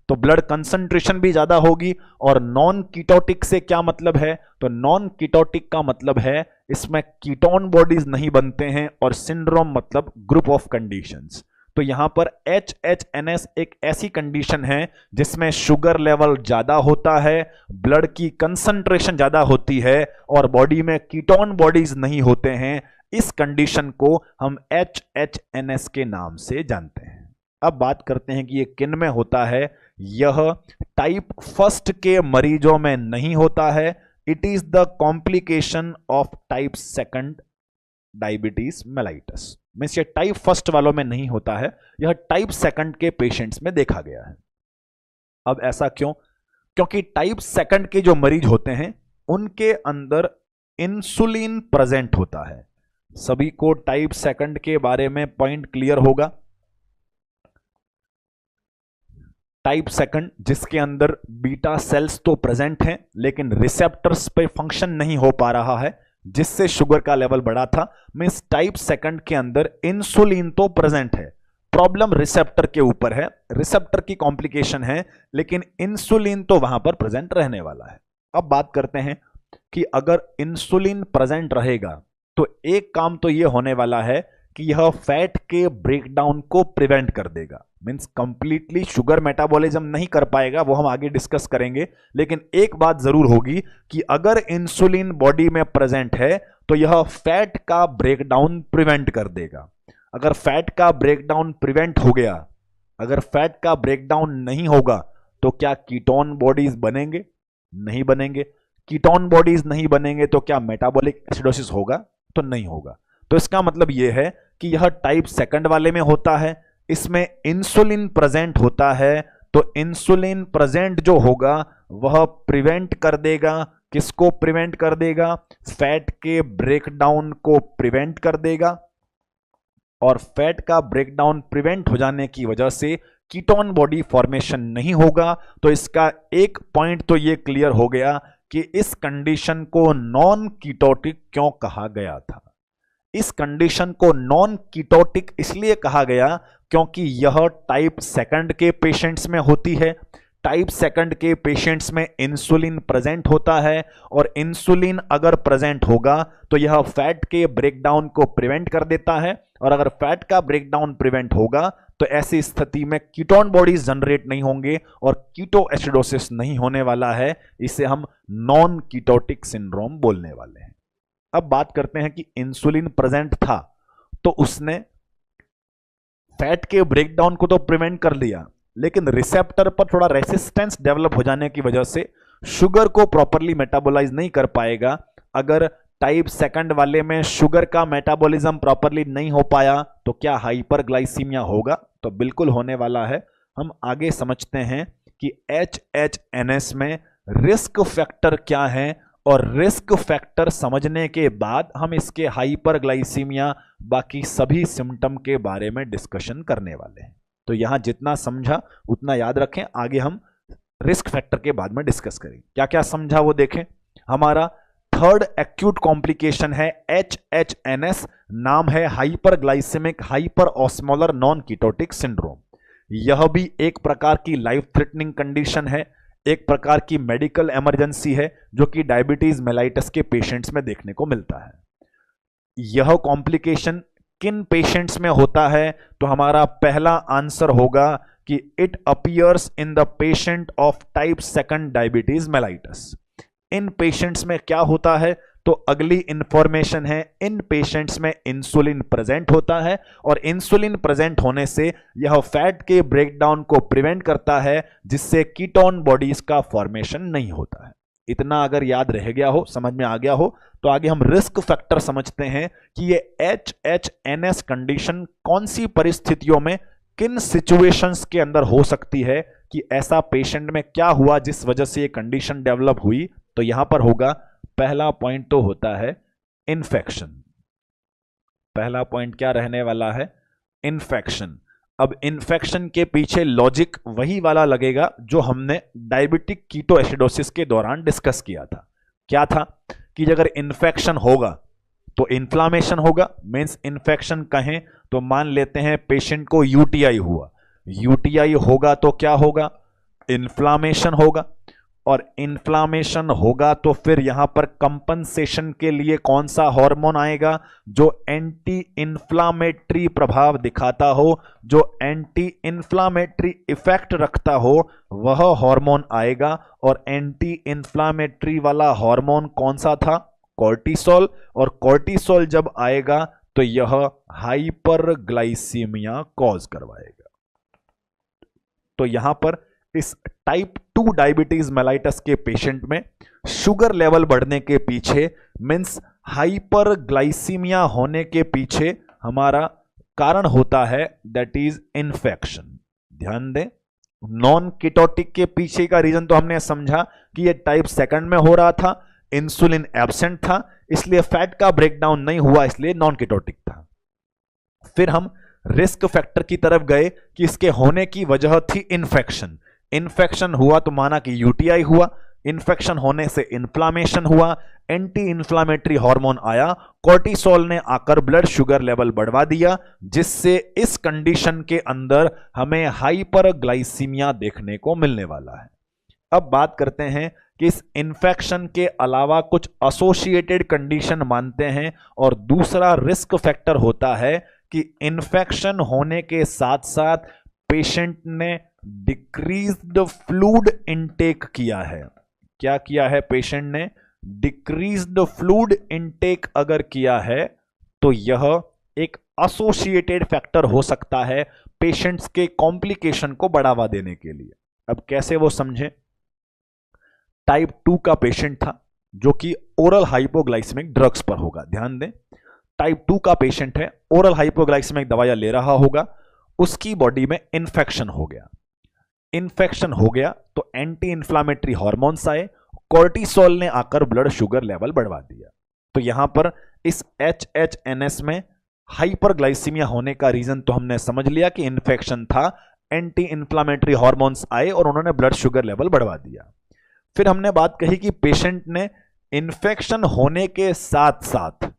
S1: तो ब्लड कंसंट्रेशन भी ज्यादा होगी। और नॉन कीटोटिक से क्या मतलब है? तो नॉन कीटोटिक का मतलब है इसमें कीटोन बॉडीज नहीं बनते हैं, और सिंड्रोम मतलब ग्रुप ऑफ कंडीशंस। तो यहां पर HHNS एक ऐसी कंडीशन है जिसमें शुगर लेवल ज्यादा होता है, ब्लड की कंसंट्रेशन ज्यादा होती है और बॉडी में कीटोन बॉडीज नहीं होते हैं। इस कंडीशन को हम HHNS के नाम से जानते हैं। अब बात करते हैं कि ये किन में होता है। यह टाइप फर्स्ट के मरीजों में नहीं होता है। It is the complication of type second diabetes mellitus. Means ये टाइप फर्स्ट वालों में नहीं होता है, यह टाइप सेकंड के पेशेंट्स में देखा गया है। अब ऐसा क्यों? क्योंकि टाइप सेकंड के जो मरीज होते हैं उनके अंदर इंसुलिन प्रेजेंट होता है। सभी को टाइप सेकंड के बारे में पॉइंट क्लियर होगा। टाइप सेकंड जिसके अंदर बीटा सेल्स तो प्रेजेंट हैं लेकिन रिसेप्टर्स पे फंक्शन नहीं हो पा रहा है, जिससे शुगर का लेवल बढ़ा था। मींस टाइप सेकंड के अंदर इंसुलिन तो प्रेजेंट है, प्रॉब्लम रिसेप्टर के ऊपर है, रिसेप्टर की कॉम्प्लिकेशन है, लेकिन इंसुलिन तो वहां पर प्रेजेंट रहने वाला है। अब बात करते हैं कि अगर इंसुलिन प्रेजेंट रहेगा तो एक काम तो यह होने वाला है कि यह फैट के ब्रेकडाउन को प्रिवेंट कर देगा। मीन्स कंप्लीटली शुगर मेटाबॉलिज्म नहीं कर पाएगा, वो हम आगे डिस्कस करेंगे। लेकिन एक बात जरूर होगी कि अगर इंसुलिन बॉडी में प्रेजेंट है तो यह फैट का ब्रेकडाउन प्रिवेंट कर देगा। अगर फैट का ब्रेकडाउन प्रिवेंट हो गया, अगर फैट का ब्रेकडाउन नहीं होगा तो क्या कीटोन बॉडीज बनेंगे? नहीं बनेंगे। कीटोन बॉडीज नहीं बनेंगे तो क्या मेटाबॉलिक एसिडोसिस होगा? तो नहीं होगा। तो इसका मतलब यह है कि यह टाइप सेकंड वाले में होता है, इसमें इंसुलिन प्रेजेंट होता है, तो इंसुलिन प्रेजेंट जो होगा वह प्रिवेंट कर देगा। किसको प्रिवेंट कर देगा? फैट के ब्रेकडाउन को प्रिवेंट कर देगा। और फैट का ब्रेकडाउन प्रिवेंट हो जाने की वजह से कीटोन बॉडी फॉर्मेशन नहीं होगा। तो इसका एक पॉइंट तो ये क्लियर हो गया कि इस कंडीशन को नॉन कीटोटिक क्यों कहा गया था। इस कंडीशन को नॉन कीटोटिक इसलिए कहा गया क्योंकि यह टाइप सेकंड के पेशेंट्स में होती है। टाइप सेकंड के पेशेंट्स में इंसुलिन प्रेजेंट होता है, और इंसुलिन अगर प्रेजेंट होगा तो यह फैट के ब्रेकडाउन को प्रिवेंट कर देता है। और अगर फैट का ब्रेकडाउन प्रिवेंट होगा तो ऐसी स्थिति में कीटोन बॉडीज जनरेट नहीं होंगे और कीटो एसिडोसिस नहीं होने वाला है। इसे हम नॉन कीटोटिक सिंड्रोम बोलने वाले हैं। अब बात करते हैं कि इंसुलिन प्रेजेंट था तो उसने फैट के ब्रेकडाउन को तो प्रिवेंट कर दिया, लेकिन रिसेप्टर पर थोड़ा रेसिस्टेंस डेवलप हो जाने की वजह से शुगर को प्रॉपरली मेटाबोलाइज नहीं कर पाएगा। अगर टाइप सेकंड वाले में शुगर का मेटाबॉलिज्म प्रॉपरली नहीं हो पाया तो क्या हाइपरग्लाइसीमिया होगा? तो बिल्कुल होने वाला है। हम आगे समझते हैं कि HHNS में रिस्क फैक्टर क्या है, और रिस्क फैक्टर समझने के बाद हम इसके हाइपरग्लाइसीमिया बाकी सभी सिम्टम के बारे में डिस्कशन करने वाले हैं। तो यहां जितना समझा उतना याद रखें, आगे हम रिस्क फैक्टर के बाद में डिस्कस करेंगे। क्या क्या समझा वो देखें। हमारा थर्ड एक्यूट कॉम्प्लिकेशन है HHNS, नाम है hyperglycaemic hyper osmolar non ketotic syndrome. यह भी एक प्रकार की लाइफ थ्रेटनिंग कंडीशन है, एक प्रकार की मेडिकल इमरजेंसी है जो कि डायबिटीज मेलाइटस के पेशेंट्स में देखने को मिलता है। यह कॉम्प्लिकेशन किन पेशेंट्स में होता है? तो हमारा पहला आंसर होगा कि it appears in the patient of type second diabetes mellitus. In patients में क्या होता है? तो अगली इंफॉर्मेशन है, इन पेशेंट्स में इंसुलिन प्रेजेंट होता है, और इंसुलिन प्रेजेंट होने से यह फैट के ब्रेकडाउन को प्रिवेंट करता है, जिससे कीटोन बॉडीज का फॉर्मेशन नहीं होता है। इतना अगर याद रह गया हो, समझ में आ गया हो, तो आगे हम रिस्क फैक्टर समझते हैं कि ये HHNS कंडीशन कौन सी परिस्थितियों में, किन सिचुएशंस के अंदर हो सकती है, कि ऐसा पेशेंट में क्या हुआ जिस वजह से ये कंडीशन डेवलप हुई। तो यहां पर होगा, पहला पॉइंट तो होता है इन्फेक्शन। पहला पॉइंट क्या रहने वाला है? इन्फेक्शन। अब इन्फेक्शन के पीछे लॉजिक वही वाला लगेगा जो हमने डायबिटिक कीटो एसिडोसिस के दौरान डिस्कस किया था। क्या था कि अगर इन्फेक्शन होगा तो इन्फ्लामेशन होगा। मींस इन्फेक्शन कहें तो मान लेते हैं पेशेंट को यूटीआई हुआ, यूटीआई होगा तो क्या होगा? इन्फ्लामेशन होगा, और इन्फ्लामेशन होगा तो फिर यहां पर कंपनसेशन के लिए कौन सा हार्मोन आएगा? जो एंटी इन्फ्लामेटरी प्रभाव दिखाता हो, जो एंटी इन्फ्लामेटरी इफेक्ट रखता हो, वह हार्मोन आएगा। और एंटी इन्फ्लामेटरी वाला हार्मोन कौन सा था? कॉर्टिसोल। और कॉर्टिसोल जब आएगा तो यह हाइपरग्लाइसीमिया कॉज करवाएगा। तो यहां पर इस टाइप 2 डायबिटीज मेलाइटस के पेशेंट में शुगर लेवल बढ़ने के पीछे, मींस हाइपरग्लाइसीमिया होने के पीछे हमारा कारण होता है दैट इज इन्फेक्शन। ध्यान दें, नॉन कीटोटिक के पीछे का रीजन तो हमने समझा कि ये टाइप सेकंड में हो रहा था, इंसुलिन एब्सेंट था, इसलिए फैट का ब्रेकडाउन नहीं हुआ, इसलिए नॉन कीटोटिक था। फिर हम रिस्क फैक्टर की तरफ गए कि इसके होने की वजह थी इन्फेक्शन। इन्फेक्शन हुआ तो माना कि यूटीआई हुआ, इन्फेक्शन होने से इन्फ्लामेशन हुआ, एंटी इन्फ्लामेटरी हार्मोन आया, कॉर्टिसोल ने आकर ब्लड शुगर लेवल बढ़वा दिया, जिससे इस कंडीशन के अंदर हमें हाइपरग्लाइसीमिया देखने को मिलने वाला है। अब बात करते हैं कि इस इन्फेक्शन के अलावा कुछ एसोसिएटेड कंडीशन मानते हैं, और दूसरा रिस्क फैक्टर होता है कि इन्फेक्शन होने के साथ साथ पेशेंट ने डिक्रीज्ड फ्लूइड इनटेक किया है। क्या किया है? पेशेंट ने डिक्रीज्ड फ्लूइड इनटेक अगर किया है तो यह एक एसोसिएटेड फैक्टर हो सकता है पेशेंट्स के कॉम्प्लिकेशन को बढ़ावा देने के लिए। अब कैसे वो समझें? टाइप 2 का पेशेंट था जो कि ओरल हाइपोग्लाइसेमिक ड्रग्स पर होगा। ध्यान दें, टाइप 2 का पेशेंट है, ओरल हाइपोग्लाइसेमिक दवाइयां ले रहा होगा, उसकी बॉडी में इन्फेक्शन हो गया। इन्फेक्शन हो गया तो एंटी इंफ्लामेटरी हार्मोन्स आए, कोर्टिसोल ने आकर ब्लड शुगर लेवल बढ़वा दिया। तो यहां पर इस HHNS में हाइपरग्लाइसीमिया होने का रीजन तो हमने समझ लिया कि इन्फेक्शन था, एंटी इंफ्लामेटरी हार्मोन्स आए और उन्होंने ब्लड शुगर लेवल बढ़वा दिया। फिर हमने बात कही कि पेशेंट ने इन्फेक्शन होने के साथ साथ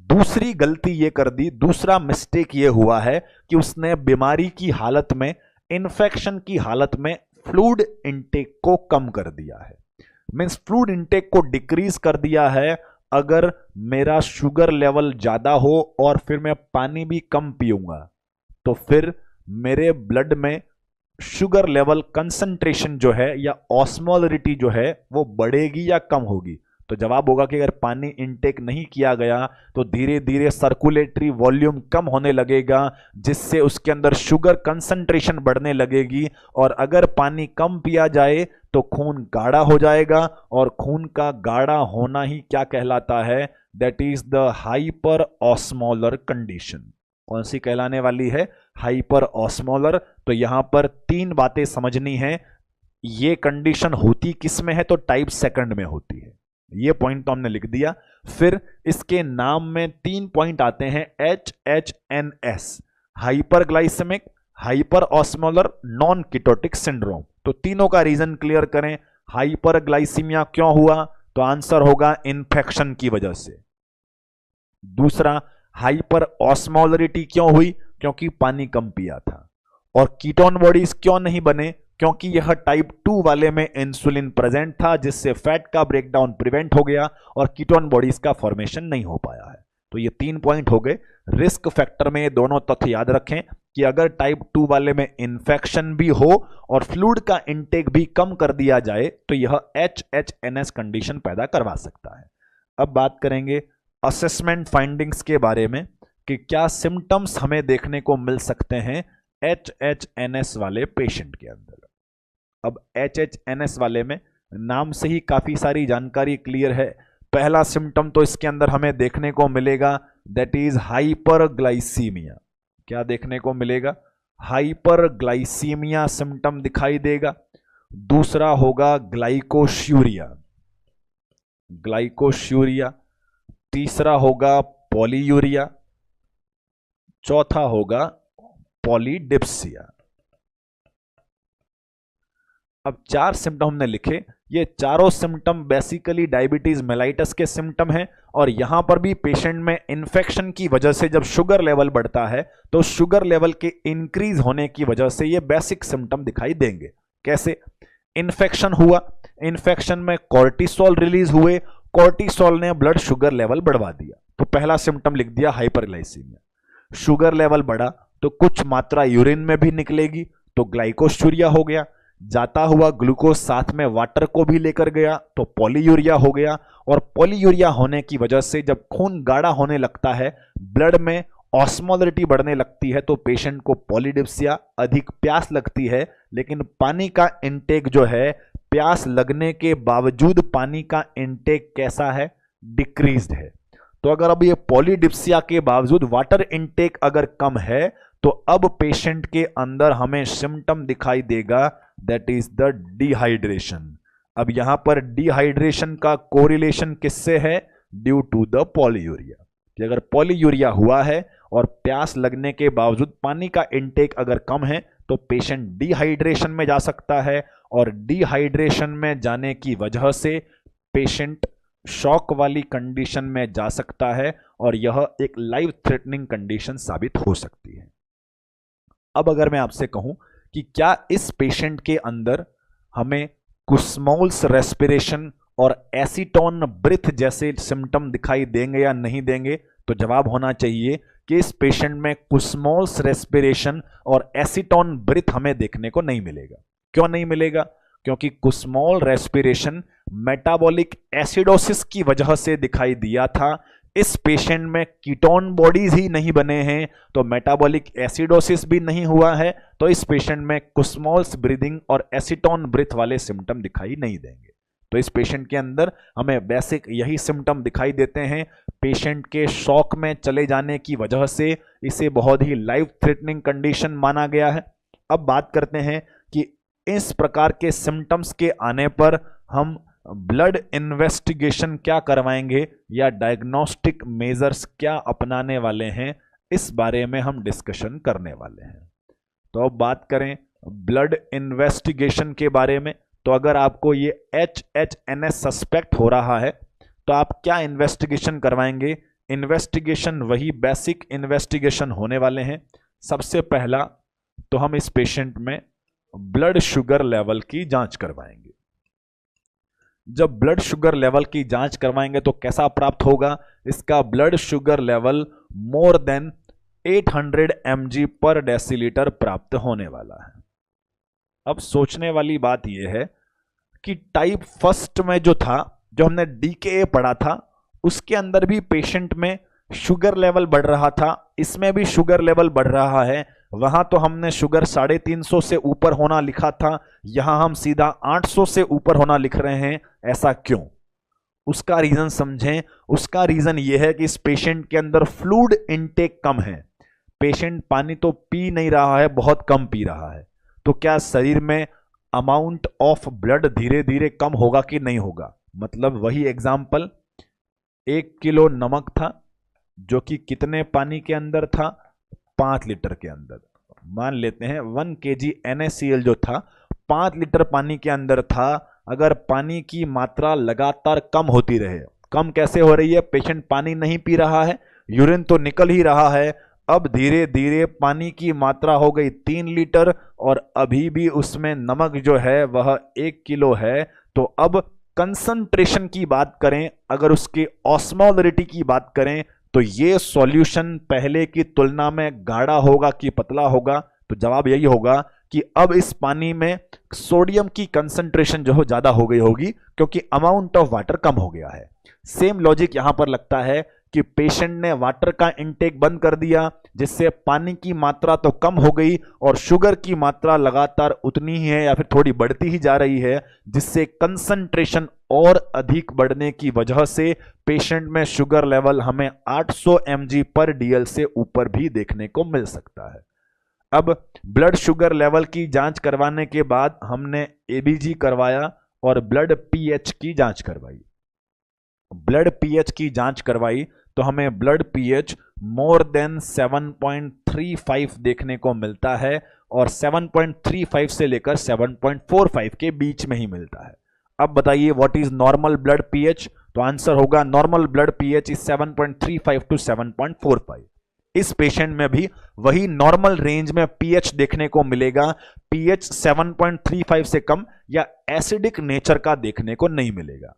S1: दूसरी गलती ये कर दी, दूसरा मिस्टेक ये हुआ है कि उसने बीमारी की हालत में, इन्फेक्शन की हालत में फ्लूइड इनटेक को कम कर दिया है। मींस फ्लूइड इनटेक को डिक्रीज कर दिया है। अगर मेरा शुगर लेवल ज्यादा हो और फिर मैं पानी भी कम पीऊंगा तो फिर मेरे ब्लड में शुगर लेवल कंसंट्रेशन जो है या ऑस्मोलरिटी जो है वो बढ़ेगी या कम होगी? तो जवाब होगा कि अगर पानी इनटेक नहीं किया गया तो धीरे धीरे सर्कुलेटरी वॉल्यूम कम होने लगेगा, जिससे उसके अंदर शुगर कंसंट्रेशन बढ़ने लगेगी। और अगर पानी कम पिया जाए तो खून गाढ़ा हो जाएगा, और खून का गाढ़ा होना ही क्या कहलाता है? That is the hyper osmolar condition. कौन सी कहलाने वाली है? Hyper osmolar. तो यहां पर 3 बातें समझनी है। ये कंडीशन होती किस में है? तो टाइप 2 में होती है। ये पॉइंट तो हमने लिख दिया। फिर इसके नाम में 3 पॉइंट आते हैं, HHNS, hyperglycaemic, hyper osmolar, non ketotic syndrome. तो तीनों का रीजन क्लियर करें। हाइपरग्लाइसीमिया क्यों हुआ? तो आंसर होगा इन्फेक्शन की वजह से। दूसरा, हाइपर ऑस्मोलरिटी क्यों हुई? क्योंकि पानी कम पिया था। और कीटोन बॉडीज क्यों नहीं बने? क्योंकि यह टाइप 2 वाले में इंसुलिन प्रेजेंट था, जिससे फैट का ब्रेकडाउन प्रिवेंट हो गया और कीटोन बॉडीज का फॉर्मेशन नहीं हो पाया है। तो ये 3 पॉइंट हो गए। रिस्क फैक्टर में ये दोनों तथ्य याद रखें कि अगर टाइप 2 वाले में इन्फेक्शन भी हो और फ्लूइड का इंटेक भी कम कर दिया जाए तो यह HHNS कंडीशन पैदा करवा सकता है। अब बात करेंगे असेसमेंट फाइंडिंग्स के बारे में कि क्या सिम्टम्स हमें देखने को मिल सकते हैं HHNS वाले पेशेंट के अंदर। अब HHNS वाले में नाम से ही काफी सारी जानकारी क्लियर है। पहला सिम्टम तो इसके अंदर हमें देखने को मिलेगा, दैट इज हाइपरग्लाइसीमिया। क्या देखने को मिलेगा? हाइपरग्लाइसीमिया सिम्टम दिखाई देगा। दूसरा होगा ग्लाइकोश्यूरिया, ग्लाइकोश्यूरिया। तीसरा होगा पॉलीयूरिया। चौथा होगा पॉलीडिप्सिया। अब 4 सिम्टम हमने लिखे। ये चारों सिम्टम बेसिकली डायबिटीज मेलाइटस के सिम्टम हैं, और यहां पर भी पेशेंट में इन्फेक्शन की वजह से जब शुगर लेवल बढ़ता है तो शुगर लेवल के इंक्रीज होने की वजह से ये बेसिक सिम्टम दिखाई देंगे। कैसे? इन्फेक्शन हुआ, इन्फेक्शन में कोर्टिसोल रिलीज हुए, कोर्टिसोल ने ब्लड शुगर लेवल बढ़वा दिया। तो पहला सिम्टम लिख दिया हाइपरग्लाइसीमिया। शुगर लेवल बढ़ा तो कुछ मात्रा यूरिन में भी निकलेगी, तो ग्लाइकोश्यूरिया हो गया। जाता हुआ ग्लूकोज साथ में वाटर को भी लेकर गया तो पॉलीयूरिया हो गया। और पॉलीयूरिया होने की वजह से जब खून गाढ़ा होने लगता है, ब्लड में ऑस्मोलरिटी बढ़ने लगती है, तो पेशेंट को पॉलीडिप्सिया, अधिक प्यास लगती है, लेकिन पानी का इंटेक जो है, प्यास लगने के बावजूद पानी का इंटेक कैसा है? डिक्रीज्ड है। तो अगर अब ये पॉलीडिप्सिया के बावजूद वाटर इंटेक अगर कम है तो अब पेशेंट के अंदर हमें सिम्टम दिखाई देगा, दैट इज द डिहाइड्रेशन। अब यहां पर डिहाइड्रेशन का कोरिलेशन किससे है? Due to the polyuria. कि अगर पॉलीयूरिया हुआ है और प्यास लगने के बावजूद पानी का इंटेक अगर कम है तो पेशेंट डिहाइड्रेशन में जा सकता है, और डिहाइड्रेशन में जाने की वजह से पेशेंट शॉक वाली कंडीशन में जा सकता है, और यह एक लाइफ थ्रेटनिंग कंडीशन साबित हो सकती है। अब अगर मैं आपसे कहूं कि क्या इस पेशेंट के अंदर हमें कुस्मोल्स रेस्पिरेशन और एसीटोन ब्रिथ जैसे सिम्टम दिखाई देंगे या नहीं देंगे, तो जवाब होना चाहिए कि इस पेशेंट में कुस्मोल्स रेस्पिरेशन और एसीटोन ब्रीथ हमें देखने को नहीं मिलेगा। क्यों नहीं मिलेगा? क्योंकि कुस्मोल रेस्पिरेशन मेटाबॉलिक एसिडोसिस की वजह से दिखाई दिया था। इस पेशेंट में कीटोन बॉडीज ही नहीं बने हैं, तो मेटाबॉलिक एसिडोसिस भी नहीं हुआ है, तो इस पेशेंट में कुस्मोल्स ब्रीदिंग और एसीटोन ब्रीथ वाले सिम्टम दिखाई नहीं देंगे। तो इस पेशेंट के अंदर हमें बेसिक यही सिम्टम दिखाई देते हैं। पेशेंट के शॉक में चले जाने की वजह से इसे बहुत ही लाइफ थ्रेटनिंग कंडीशन माना गया है। अब बात करते हैं कि इस प्रकार के सिम्टम्स के आने पर हम ब्लड इन्वेस्टिगेशन क्या करवाएंगे या डायग्नोस्टिक मेजर्स क्या अपनाने वाले हैं, इस बारे में हम डिस्कशन करने वाले हैं। तो अब बात करें ब्लड इन्वेस्टिगेशन के बारे में, तो अगर आपको ये HHNS सस्पेक्ट हो रहा है तो आप क्या इन्वेस्टिगेशन करवाएंगे? इन्वेस्टिगेशन वही बेसिक इन्वेस्टिगेशन होने वाले हैं। सबसे पहला तो हम इस पेशेंट में ब्लड शुगर लेवल की जांच करवाएंगे। जब ब्लड शुगर लेवल की जांच करवाएंगे तो कैसा प्राप्त होगा? इसका ब्लड शुगर लेवल मोर देन 800 mg पर डेसीलीटर प्राप्त होने वाला है। अब सोचने वाली बात यह है कि टाइप फर्स्ट में जो था, जो हमने DKA पढ़ा था, उसके अंदर भी पेशेंट में शुगर लेवल बढ़ रहा था, इसमें भी शुगर लेवल बढ़ रहा है। वहां तो हमने शुगर 350 से ऊपर होना लिखा था, यहां हम सीधा 800 से ऊपर होना लिख रहे हैं। ऐसा क्यों? उसका रीजन समझें। उसका रीजन यह है कि इस पेशेंट के अंदर फ्लूइड इनटेक कम है। पेशेंट पानी तो पी नहीं रहा है, बहुत कम पी रहा है, तो क्या शरीर में अमाउंट ऑफ ब्लड धीरे धीरे कम होगा कि नहीं होगा? मतलब वही एग्जाम्पल, 1 किलो नमक था जो कि कितने पानी के अंदर था? 5 लीटर के अंदर। मान लेते हैं 1 kg NaCl जो था 5 लीटर पानी के अंदर था। अगर पानी की मात्रा लगातार कम होती रहे, कम कैसे हो रही है? पेशेंट पानी नहीं पी रहा है, यूरिन तो निकल ही रहा है, अब धीरे धीरे पानी की मात्रा हो गई 3 लीटर और अभी भी उसमें नमक जो है वह 1 किलो है। तो अब कंसंट्रेशन की बात करें, अगर उसकी ऑस्मोलरिटी की बात करें, तो ये सॉल्यूशन पहले की तुलना में गाढ़ा होगा कि पतला होगा? तो जवाब यही होगा कि अब इस पानी में सोडियम की कंसंट्रेशन जो हो ज्यादा हो गई होगी, क्योंकि अमाउंट ऑफ वाटर कम हो गया है। सेम लॉजिक यहां पर लगता है कि पेशेंट ने वाटर का इंटेक बंद कर दिया, जिससे पानी की मात्रा तो कम हो गई और शुगर की मात्रा लगातार उतनी ही है या फिर थोड़ी बढ़ती ही जा रही है, जिससे कंसंट्रेशन और अधिक बढ़ने की वजह से पेशेंट में शुगर लेवल हमें 800 mg पर DL से ऊपर भी देखने को मिल सकता है। अब ब्लड शुगर लेवल की जांच करवाने के बाद हमने ABG करवाया और ब्लड pH की जांच करवाई। ब्लड pH की जांच करवाई तो हमें ब्लड pH मोर देन 7.35 देखने को मिलता है और 7.35 से लेकर 7.45 के बीच में ही मिलता है। अब बताइए what is normal blood pH? तो आंसर होगा normal blood pH is 7.35 to 7.45। इस पेशेंट में भी वही नॉर्मल रेंज में pH देखने को मिलेगा। pH 7.35 से कम या एसिडिक नेचर का देखने को नहीं मिलेगा।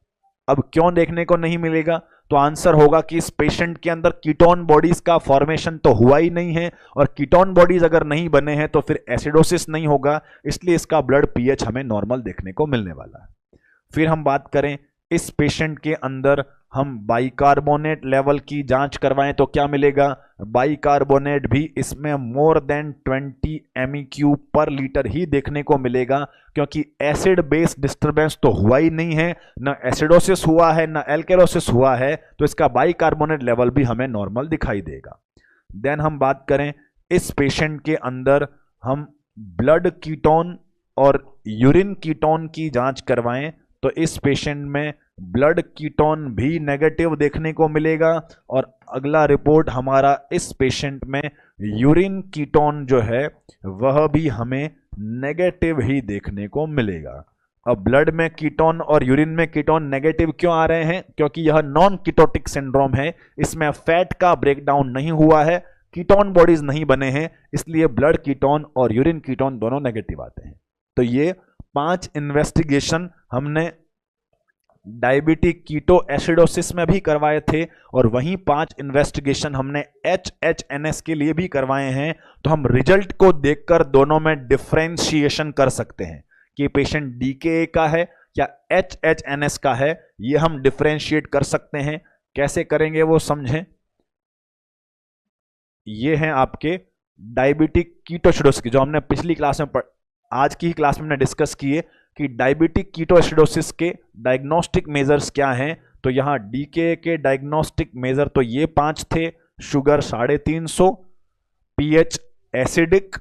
S1: अब क्यों देखने को नहीं मिलेगा? तो आंसर होगा कि इस पेशेंट के अंदर कीटोन बॉडीज का फॉर्मेशन तो हुआ ही नहीं है, और कीटोन बॉडीज अगर नहीं बने हैं तो फिर एसिडोसिस नहीं होगा, इसलिए इसका ब्लड pH हमें नॉर्मल देखने को मिलने वाला है। फिर हम बात करें इस पेशेंट के अंदर हम बाइकार्बोनेट लेवल की जांच करवाएं तो क्या मिलेगा? बाइकार्बोनेट भी इसमें मोर देन 20 MEQ पर लीटर ही देखने को मिलेगा, क्योंकि एसिड बेस डिस्टर्बेंस तो हुआ ही नहीं है, ना एसिडोसिस हुआ है ना एल्केरोसिस हुआ है, तो इसका बाइकार्बोनेट लेवल भी हमें नॉर्मल दिखाई देगा। देन हम बात करें इस पेशेंट के अंदर हम ब्लड कीटोन और यूरिन कीटोन की जांच करवाएं तो इस पेशेंट में ब्लड कीटोन भी नेगेटिव देखने को मिलेगा, और अगला रिपोर्ट हमारा इस पेशेंट में यूरिन कीटोन जो है वह भी हमें नेगेटिव ही देखने को मिलेगा। अब ब्लड में कीटोन और यूरिन में कीटोन नेगेटिव क्यों आ रहे हैं? क्योंकि यह नॉन कीटोटिक सिंड्रोम है, इसमें फैट का ब्रेकडाउन नहीं हुआ है, कीटोन बॉडीज नहीं बने हैं, इसलिए ब्लड कीटोन और यूरिन कीटोन दोनों नेगेटिव आते हैं। तो ये 5 इन्वेस्टिगेशन हमने डायबिटिक कीटो एसिडोसिस में भी करवाए थे और वहीं 5 इन्वेस्टिगेशन हमने HHNS के लिए भी करवाए हैं। तो हम रिजल्ट को देखकर दोनों में डिफरेंशिएशन कर सकते हैं कि पेशेंट DKA का है या HHNS का है। ये हम डिफरेंशिएट कर सकते हैं। कैसे करेंगे वो समझें। ये हैं आपके डायबिटिक कीटोएसिडोसिस की, जो हमने पिछली क्लास में आज की ही क्लास में हमने डिस्कस किए कि डायबिटिक कीटोएसिडोसिस के डायग्नोस्टिक मेजर्स क्या हैं। तो यहां DKA के डायग्नोस्टिक मेजर तो ये 5 थे: sugar 350, pH acidic,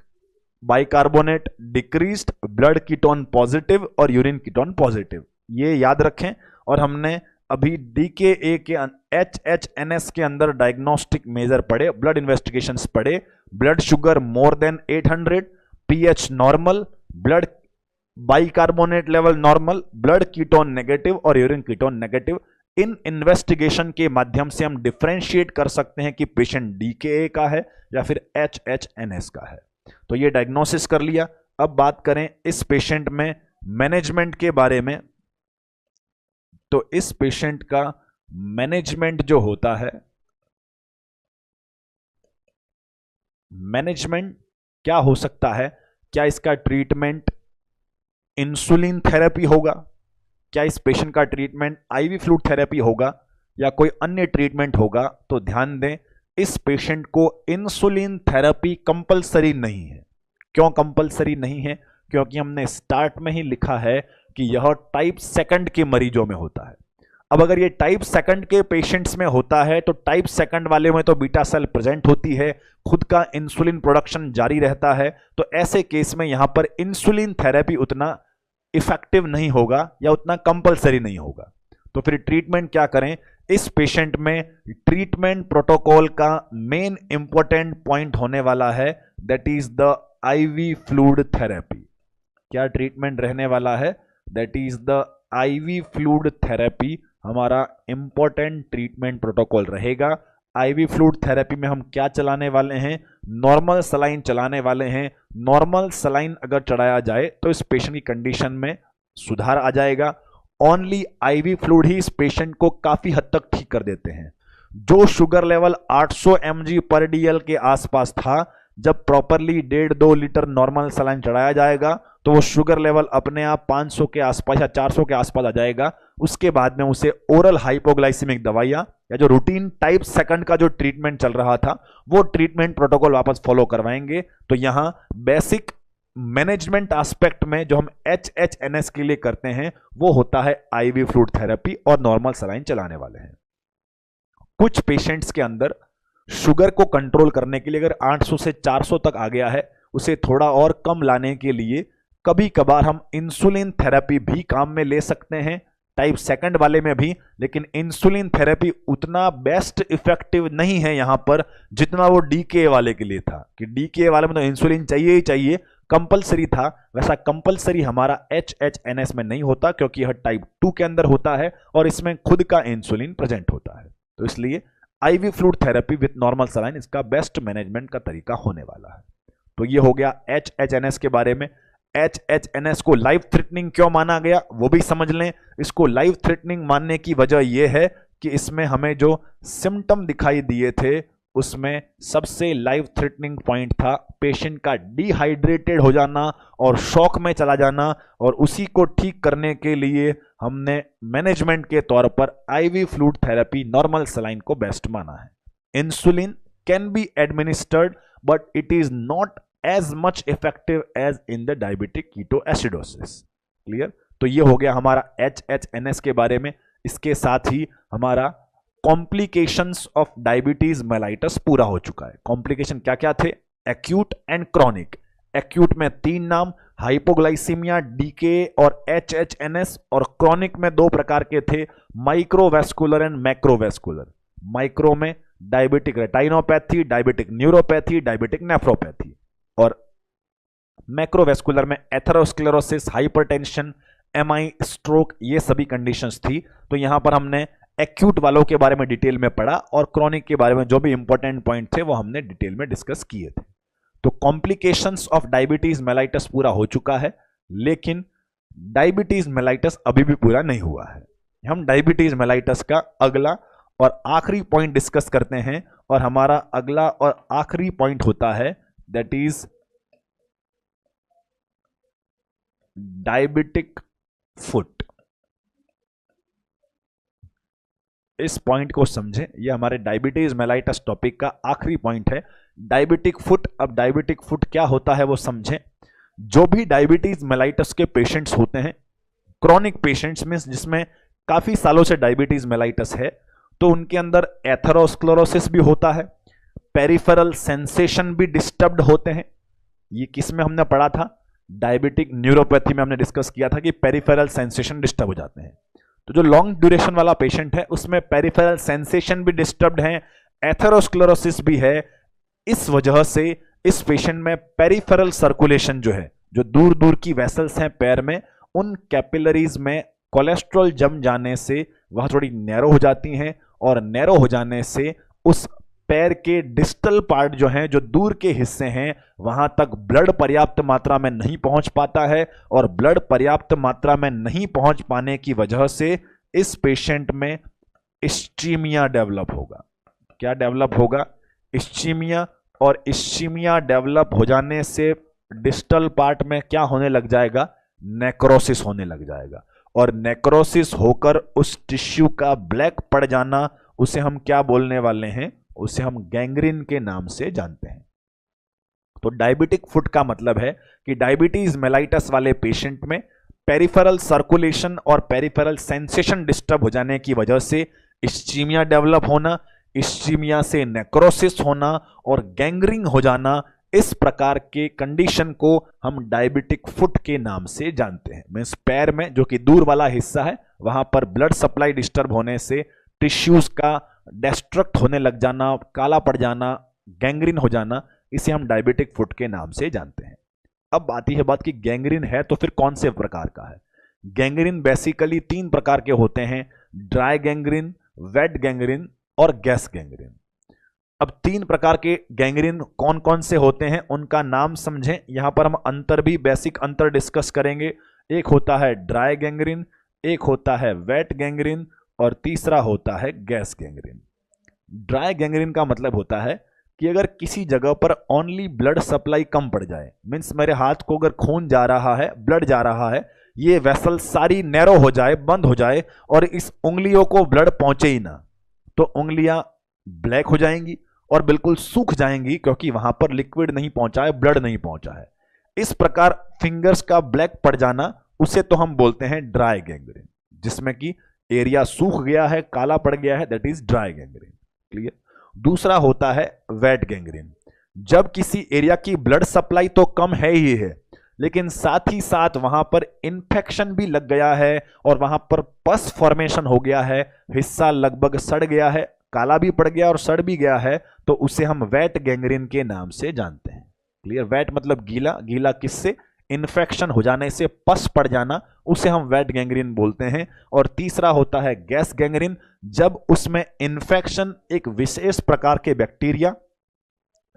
S1: bicarbonate decreased, blood ketone positive और यूरिन कीटोन पॉजिटिव। ये याद रखें। और हमने अभी DKA के HHNS के अंदर डायग्नोस्टिक मेजर पढ़े, ब्लड इन्वेस्टिगेशंस पढ़े। Blood sugar more than 800, pH normal, blood bicarbonate level normal, blood ketone negative और यूरिन कीटोन नेगेटिव। इन इन्वेस्टिगेशन के माध्यम से हम डिफरेंशिएट कर सकते हैं कि पेशेंट DKA का है या फिर HHNS का है। तो ये डायग्नोसिस कर लिया। अब बात करें इस पेशेंट में मैनेजमेंट के बारे में। तो इस पेशेंट का मैनेजमेंट जो होता है, मैनेजमेंट क्या हो सकता है? क्या इसका ट्रीटमेंट इंसुलिन थेरेपी होगा? क्या इस पेशेंट का ट्रीटमेंट IV फ्लूइड थेरेपी होगा या कोई अन्य ट्रीटमेंट होगा? तो ध्यान दें, इस पेशेंट को इंसुलिन थेरेपी कंपलसरी नहीं है। क्यों कंपलसरी नहीं है? क्योंकि हमने स्टार्ट में ही लिखा है कि यह टाइप 2 के मरीजों में होता है। अब अगर ये टाइप 2 के पेशेंट्स में होता है तो टाइप 2 वाले में तो बीटा सेल प्रेजेंट होती है, खुद का इंसुलिन प्रोडक्शन जारी रहता है। तो ऐसे केस में यहां पर इंसुलिन थेरेपी उतना इफेक्टिव नहीं होगा या उतना कंपलसरी नहीं होगा। तो फिर ट्रीटमेंट क्या करें? इस पेशेंट में ट्रीटमेंट प्रोटोकॉल का मेन इंपॉर्टेंट पॉइंट होने वाला है, that is the IV fluid therapy. क्या ट्रीटमेंट रहने वाला है? That is the IV fluid therapy हमारा इंपॉर्टेंट ट्रीटमेंट प्रोटोकॉल रहेगा। IV फ्लूइड थेरेपी में हम क्या चलाने वाले हैं? नॉर्मल सलाइन चलाने वाले हैं। नॉर्मल सलाइन अगर चढ़ाया जाए तो इस पेशेंट की कंडीशन में सुधार आ जाएगा। ओनली IV फ्लूइड ही इस पेशेंट को काफी हद तक ठीक कर देते हैं। जो शुगर लेवल 800 mg/dl के आसपास था, जब प्रॉपरली 1.5-2 लीटर नॉर्मल सलाइन चढ़ाया जाएगा तो वो शुगर लेवल अपने आप 500 के आसपास या 400 के आसपास आ जाएगा। उसके बाद में उसे ओरल हाइपोग्लाइसेमिक दवाइयां या जो रूटीन टाइप 2 का जो ट्रीटमेंट चल रहा था वो ट्रीटमेंट प्रोटोकॉल वापस फॉलो करवाएंगे। तो यहां बेसिक मैनेजमेंट एस्पेक्ट में जो हम HHNS के लिए करते हैं वो होता है IV फ्लूइड थेरेपी और नॉर्मल सलाइन चलाने वाले हैं। कुछ पेशेंट्स के अंदर शुगर को कंट्रोल करने के लिए अगर 800 से 400 तक आ गया है, उसे थोड़ा और कम लाने के लिए कभी कभार हम इंसुलिन थेरेपी भी काम में ले सकते हैं, टाइप 2 वाले में भी। लेकिन इंसुलिन थेरेपी उतना बेस्ट इफेक्टिव नहीं है यहां पर जितना वो DKA वाले के लिए था, कि DKA वाले में तो इंसुलिन चाहिए ही चाहिए, कंपलसरी था। वैसा कंपलसरी हमारा HHNS में नहीं होता, क्योंकि यह टाइप 2 के अंदर होता है और इसमें खुद का इंसुलिन प्रेजेंट होता है। तो इसलिए IV fluid therapy with normal saline इसका बेस्ट मैनेजमेंट का तरीका होने वाला है। तो ये हो गया HHNS के बारे में। HHNS को लाइफ थ्रेटनिंग क्यों माना गया वो भी समझ लें। इसको लाइफ थ्रेटनिंग मानने की वजह यह है कि इसमें हमें जो सिम्टम दिखाई दिए थे उसमें सबसे लाइफ थ्रेटनिंग पॉइंट था पेशेंट का डिहाइड्रेटेड हो जाना और शॉक में चला जाना, और उसी को ठीक करने के लिए हमने मैनेजमेंट के तौर पर IV fluid therapy normal saline को बेस्ट माना है। Insulin can be administered but it is not as much effective as in the diabetic ketoacidosis. Clear? तो ये हो गया हमारा HHNS के बारे में। इसके साथ ही हमारा कॉम्प्लिकेशंस ऑफ डायबिटीज मेलाइटस पूरा हो चुका है। कॉम्प्लिकेशन क्या क्या थे? Acute and chronic. एक्यूट में 3 नाम, हाइपोग्लाइसीमिया, DKA और HHNS, और क्रॉनिक में 2 प्रकार के थे, माइक्रोवेस्कुलर एंड मैक्रोवेस्कुलर। माइक्रो में diabetic रेटाइनोपैथी, diabetic neuropathy, diabetic nephropathy, और मैक्रोवेस्कुलर में एथेरोस्क्लेरोसिस, हाइपरटेंशन, MI, स्ट्रोक, ये सभी कंडीशंस थी। तो यहां पर हमने एक्यूट वालों के बारे में डिटेल में पढ़ा और क्रॉनिक के बारे में जो भी इंपॉर्टेंट पॉइंट थे वो हमने डिटेल में डिस्कस किए थे। तो कॉम्प्लिकेशंस ऑफ डायबिटीज मेलाइटस पूरा हो चुका है, लेकिन डायबिटीज मेलाइटस अभी भी पूरा नहीं हुआ है। हम डायबिटीज मेलाइटस का अगला और आखिरी पॉइंट डिस्कस करते हैं, और हमारा अगला और आखिरी पॉइंट होता है दैट इज डायबिटिक फुट। इस पॉइंट को समझें, यह हमारे डायबिटीज मेलाइटस टॉपिक का आखिरी पॉइंट है, डायबिटिक फुट। अब डायबिटिक फुट क्या होता है वो समझें। जो भी डायबिटीज मेलाइटस के पेशेंट्स होते हैं, क्रॉनिक पेशेंट्स में जिसमें काफी सालों से डायबिटीज मेलाइटस है, तो उनके अंदर एथेरोस्क्लेरोसिस भी होता है, पेरिफेरल सेंसेशन भी डिस्टर्ब्ड होते हैं। ये किस में हमने पढ़ा था? डायबिटिक न्यूरोपैथी में हमने डिस्कस किया था कि पेरिफेरल सेंसेशन डिस्टर्ब हो जाते हैं। तो जो लॉन्ग ड्यूरेशन वाला पेशेंट है उसमें पेरिफेरल सेंसेशन भी डिस्टर्ब्ड है, एथेरोस्क्लेरोसिस भी है। इस वजह से इस पेशेंट में पेरिफेरल सर्कुलेशन जो है, जो दूर दूर की वेसल्स हैं पैर में, उन कैपिलरीज में कोलेस्ट्रॉल जम जाने से वह थोड़ी नैरो हो जाती हैं, और नैरो हो जाने से उस पैर के डिस्टल पार्ट जो हैं, जो दूर के हिस्से हैं, वहां तक ब्लड पर्याप्त मात्रा में नहीं पहुंच पाता है, और ब्लड पर्याप्त मात्रा में नहीं पहुंच पाने की वजह से इस पेशेंट में इस्चीमिया डेवलप होगा। क्या डेवलप होगा? इस्चीमिया। और इस्चीमिया डेवलप हो जाने से डिस्टल पार्ट में क्या होने लग जाएगा? नेक्रोसिस होने लग जाएगा। और नेक्रोसिस होकर उस टिश्यू का ब्लैक पड़ जाना, उसे हम क्या बोलने वाले हैं? उसे हम गैंग्रीन के नाम से जानते हैं। तो डायबिटिक फुट का मतलब है कि डायबिटीज मेलाइटस वाले पेशेंट में पेरिफेरल सर्कुलेशन और पेरिफेरल सेंसेशन डिस्टर्ब हो जाने की वजह से इस्चीमिया डेवलप होना, इस्चीमिया से नेक्रोसिस होना और गैंग्रीन हो जाना, इस प्रकार के कंडीशन को हम डायबिटिक फुट के नाम से जानते हैं। मींस पैर में जो कि दूर वाला हिस्सा है, वहां पर ब्लड सप्लाई डिस्टर्ब होने से टिश्यूज का डिस्ट्रक्ट होने लग जाना, काला पड़ जाना, गैंग्रीन हो जाना, इसे हम डायबिटिक फुट के नाम से जानते हैं। अब आती है बात कि गैंग्रीन है तो फिर कौन से प्रकार का है? गैंग्रीन बेसिकली 3 प्रकार के होते हैं, ड्राई गैंग्रीन, वेट गैंग्रीन और गैस गैंग्रीन। अब 3 प्रकार के गैंग्रीन कौन कौन से होते हैं उनका नाम समझें। यहां पर हम अंतर भी, बेसिक अंतर डिस्कस करेंगे। एक होता है ड्राई गैंग्रीन, एक होता है वेट गैंग्रीन, और तीसरा होता है गैस गैंग्रीन। ड्राई गैंग्रीन का मतलब होता है कि अगर किसी जगह पर ओनली ब्लड सप्लाई कम पड़ जाए, मीन्स मेरे हाथ को अगर खून जा रहा है, ब्लड जा रहा है, ये वेसल सारी नैरो हो जाए, बंद हो जाए, और इस उंगलियों को ब्लड पहुंचे ही ना, तो उंगलियां ब्लैक हो जाएंगी और बिल्कुल सूख जाएंगी, क्योंकि वहां पर लिक्विड नहीं पहुंचा है, ब्लड नहीं पहुंचा है। इस प्रकार फिंगर्स का ब्लैक पड़ जाना, उसे तो हम बोलते हैं ड्राई गैंग्रीन, जिसमें कि एरिया सूख गया है, काला पड़ गया है, that is dry gangrene. Clear? दूसरा होता है वेट गैंग्रीन। जब किसी एरिया की ब्लड सप्लाई तो कम है ही है, लेकिन साथ ही साथ वहां पर इंफेक्शन भी लग गया है और वहां पर पस फॉर्मेशन हो गया है, हिस्सा लगभग सड़ गया है, काला भी पड़ गया और सड़ भी गया है, तो उसे हम वेट गैंग्रीन के नाम से जानते हैं। क्लियर? वेट मतलब गीला, गीला किससे? इन्फेक्शन हो जाने से, पस पड़ जाना, उसे हम वेट गैंग्रीन बोलते हैं। और तीसरा होता है गैस गैंग्रीन, जब उसमें इन्फेक्शन एक विशेष प्रकार के बैक्टीरिया,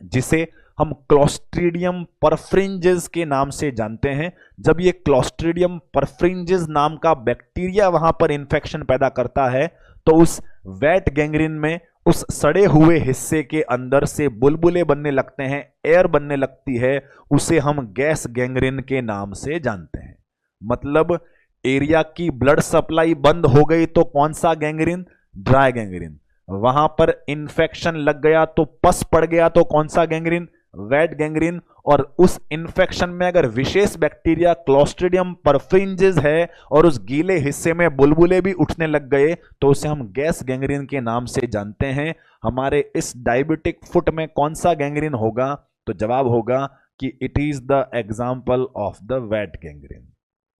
S1: जिसे हम क्लोस्ट्रीडियम परफ्रिंजेस के नाम से जानते हैं, जब ये क्लोस्ट्रीडियम परफ्रिंजेस नाम का बैक्टीरिया वहां पर इन्फेक्शन पैदा करता है, तो उस वेट गैंग्रीन में उस सड़े हुए हिस्से के अंदर से बुलबुले बनने लगते हैं, एयर बनने लगती है, उसे हम गैस गैंग्रीन के नाम से जानते हैं। मतलब एरिया की ब्लड सप्लाई बंद हो गई तो कौन सा गैंग्रीन? Dry gangrene. वहां पर इंफेक्शन लग गया तो पस पड़ गया तो कौन सा गैंग्रीन? Wait gangrene. और उस इंफेक्शन में अगर विशेष बैक्टीरिया क्लोस्ट्रीडियम परफ्रिंजेस है और उस गीले हिस्से में बुलबुले भी उठने लग गए, तो उसे हम गैस गैंग्रीन के नाम से जानते हैं। हमारे इस डायबिटिक फुट में कौन सा गैंग्रीन होगा? तो जवाब होगा कि it is the example of the wait gangrene.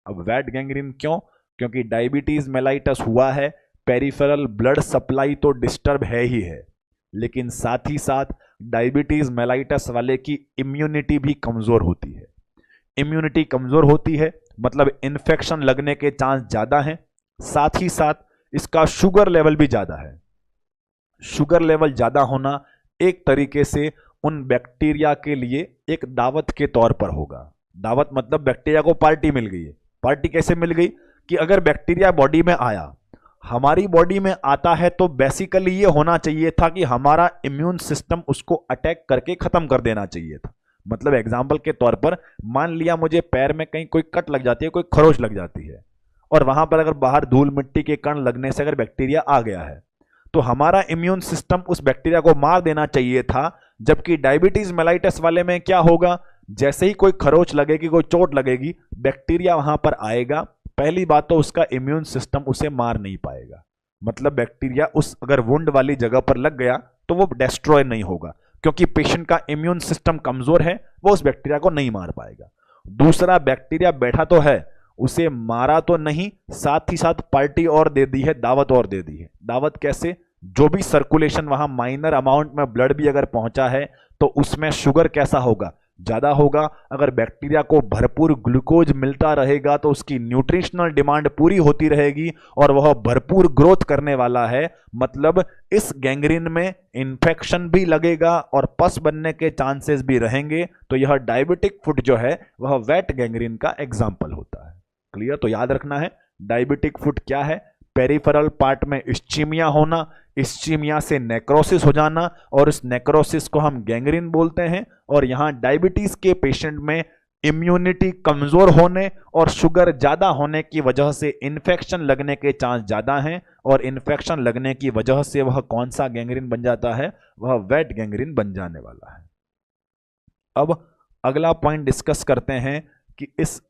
S1: अब वेट गैंग्रीन क्यों? क्योंकि डायबिटीज मेलाइटस हुआ है, पेरिफेरल ब्लड सप्लाई तो डिस्टर्ब है ही है, लेकिन साथ ही साथ डायबिटीज मेलाइटस वाले की इम्यूनिटी भी कमजोर होती है। इम्यूनिटी कमजोर होती है मतलब इन्फेक्शन लगने के चांस ज्यादा हैं, साथ ही साथ इसका शुगर लेवल भी ज्यादा है। शुगर लेवल ज्यादा होना एक तरीके से उन बैक्टीरिया के लिए एक दावत के तौर पर होगा। दावत मतलब बैक्टीरिया को पार्टी मिल गई है। पार्टी कैसे मिल गई? कि अगर बैक्टीरिया बॉडी में आया हमारी बॉडी में आता है तो बेसिकली ये होना चाहिए था कि हमारा इम्यून सिस्टम उसको अटैक करके खत्म कर देना चाहिए था। मतलब एग्जाम्पल के तौर पर मान लिया मुझे पैर में कहीं कोई कट लग जाती है, कोई खरोच लग जाती है, और वहां पर अगर बाहर धूल मिट्टी के कण लगने से अगर बैक्टीरिया आ गया है तो हमारा इम्यून सिस्टम उस बैक्टीरिया को मार देना चाहिए था। जबकि डायबिटीज मेलाइटस वाले में क्या होगा, जैसे ही कोई खरोच लगेगी, कोई चोट लगेगी, बैक्टीरिया वहां पर आएगा, पहली बात तो उसका इम्यून सिस्टम उसे मार नहीं पाएगा। मतलब बैक्टीरिया उस अगर वुंड वाली जगह पर लग गया तो वो डिस्ट्रॉय नहीं होगा, क्योंकि पेशेंट का इम्यून सिस्टम कमजोर है, वो उस बैक्टीरिया को नहीं मार पाएगा। दूसरा, बैक्टीरिया बैठा तो है, उसे मारा तो नहीं, साथ ही साथ पार्टी और दे दी है, दावत और दे दी है। दावत कैसे, जो भी सर्कुलेशन वहां माइनर अमाउंट में ब्लड भी अगर पहुंचा है तो उसमें शुगर कैसा होगा, ज्यादा होगा। अगर बैक्टीरिया को भरपूर ग्लूकोज मिलता रहेगा तो उसकी न्यूट्रिशनल डिमांड पूरी होती रहेगी और वह भरपूर ग्रोथ करने वाला है। मतलब इस गैंग्रीन में इंफेक्शन भी लगेगा और पस बनने के चांसेस भी रहेंगे। तो यह डायबिटिक फुट जो है वह वेट गैंग्रीन का एग्जाम्पल होता है। क्लियर? तो याद रखना है डायबिटिक फुट क्या है, पेरिफेरल पार्ट में इस्चीमिया होना, इस्चीमिया से नेक्रोसिस हो जाना, और इस नेक्रोसिस को हम गैंग्रीन बोलते हैं। और यहां डायबिटीज के पेशेंट में इम्यूनिटी कमजोर होने और शुगर ज्यादा होने की वजह से इन्फेक्शन लगने के चांस ज्यादा हैं, और इन्फेक्शन लगने की वजह से वह कौन सा गैंग्रीन बन जाता है, वह वेट गैंग्रीन बन जाने वाला है। अब अगला पॉइंट डिस्कस करते हैं कि इस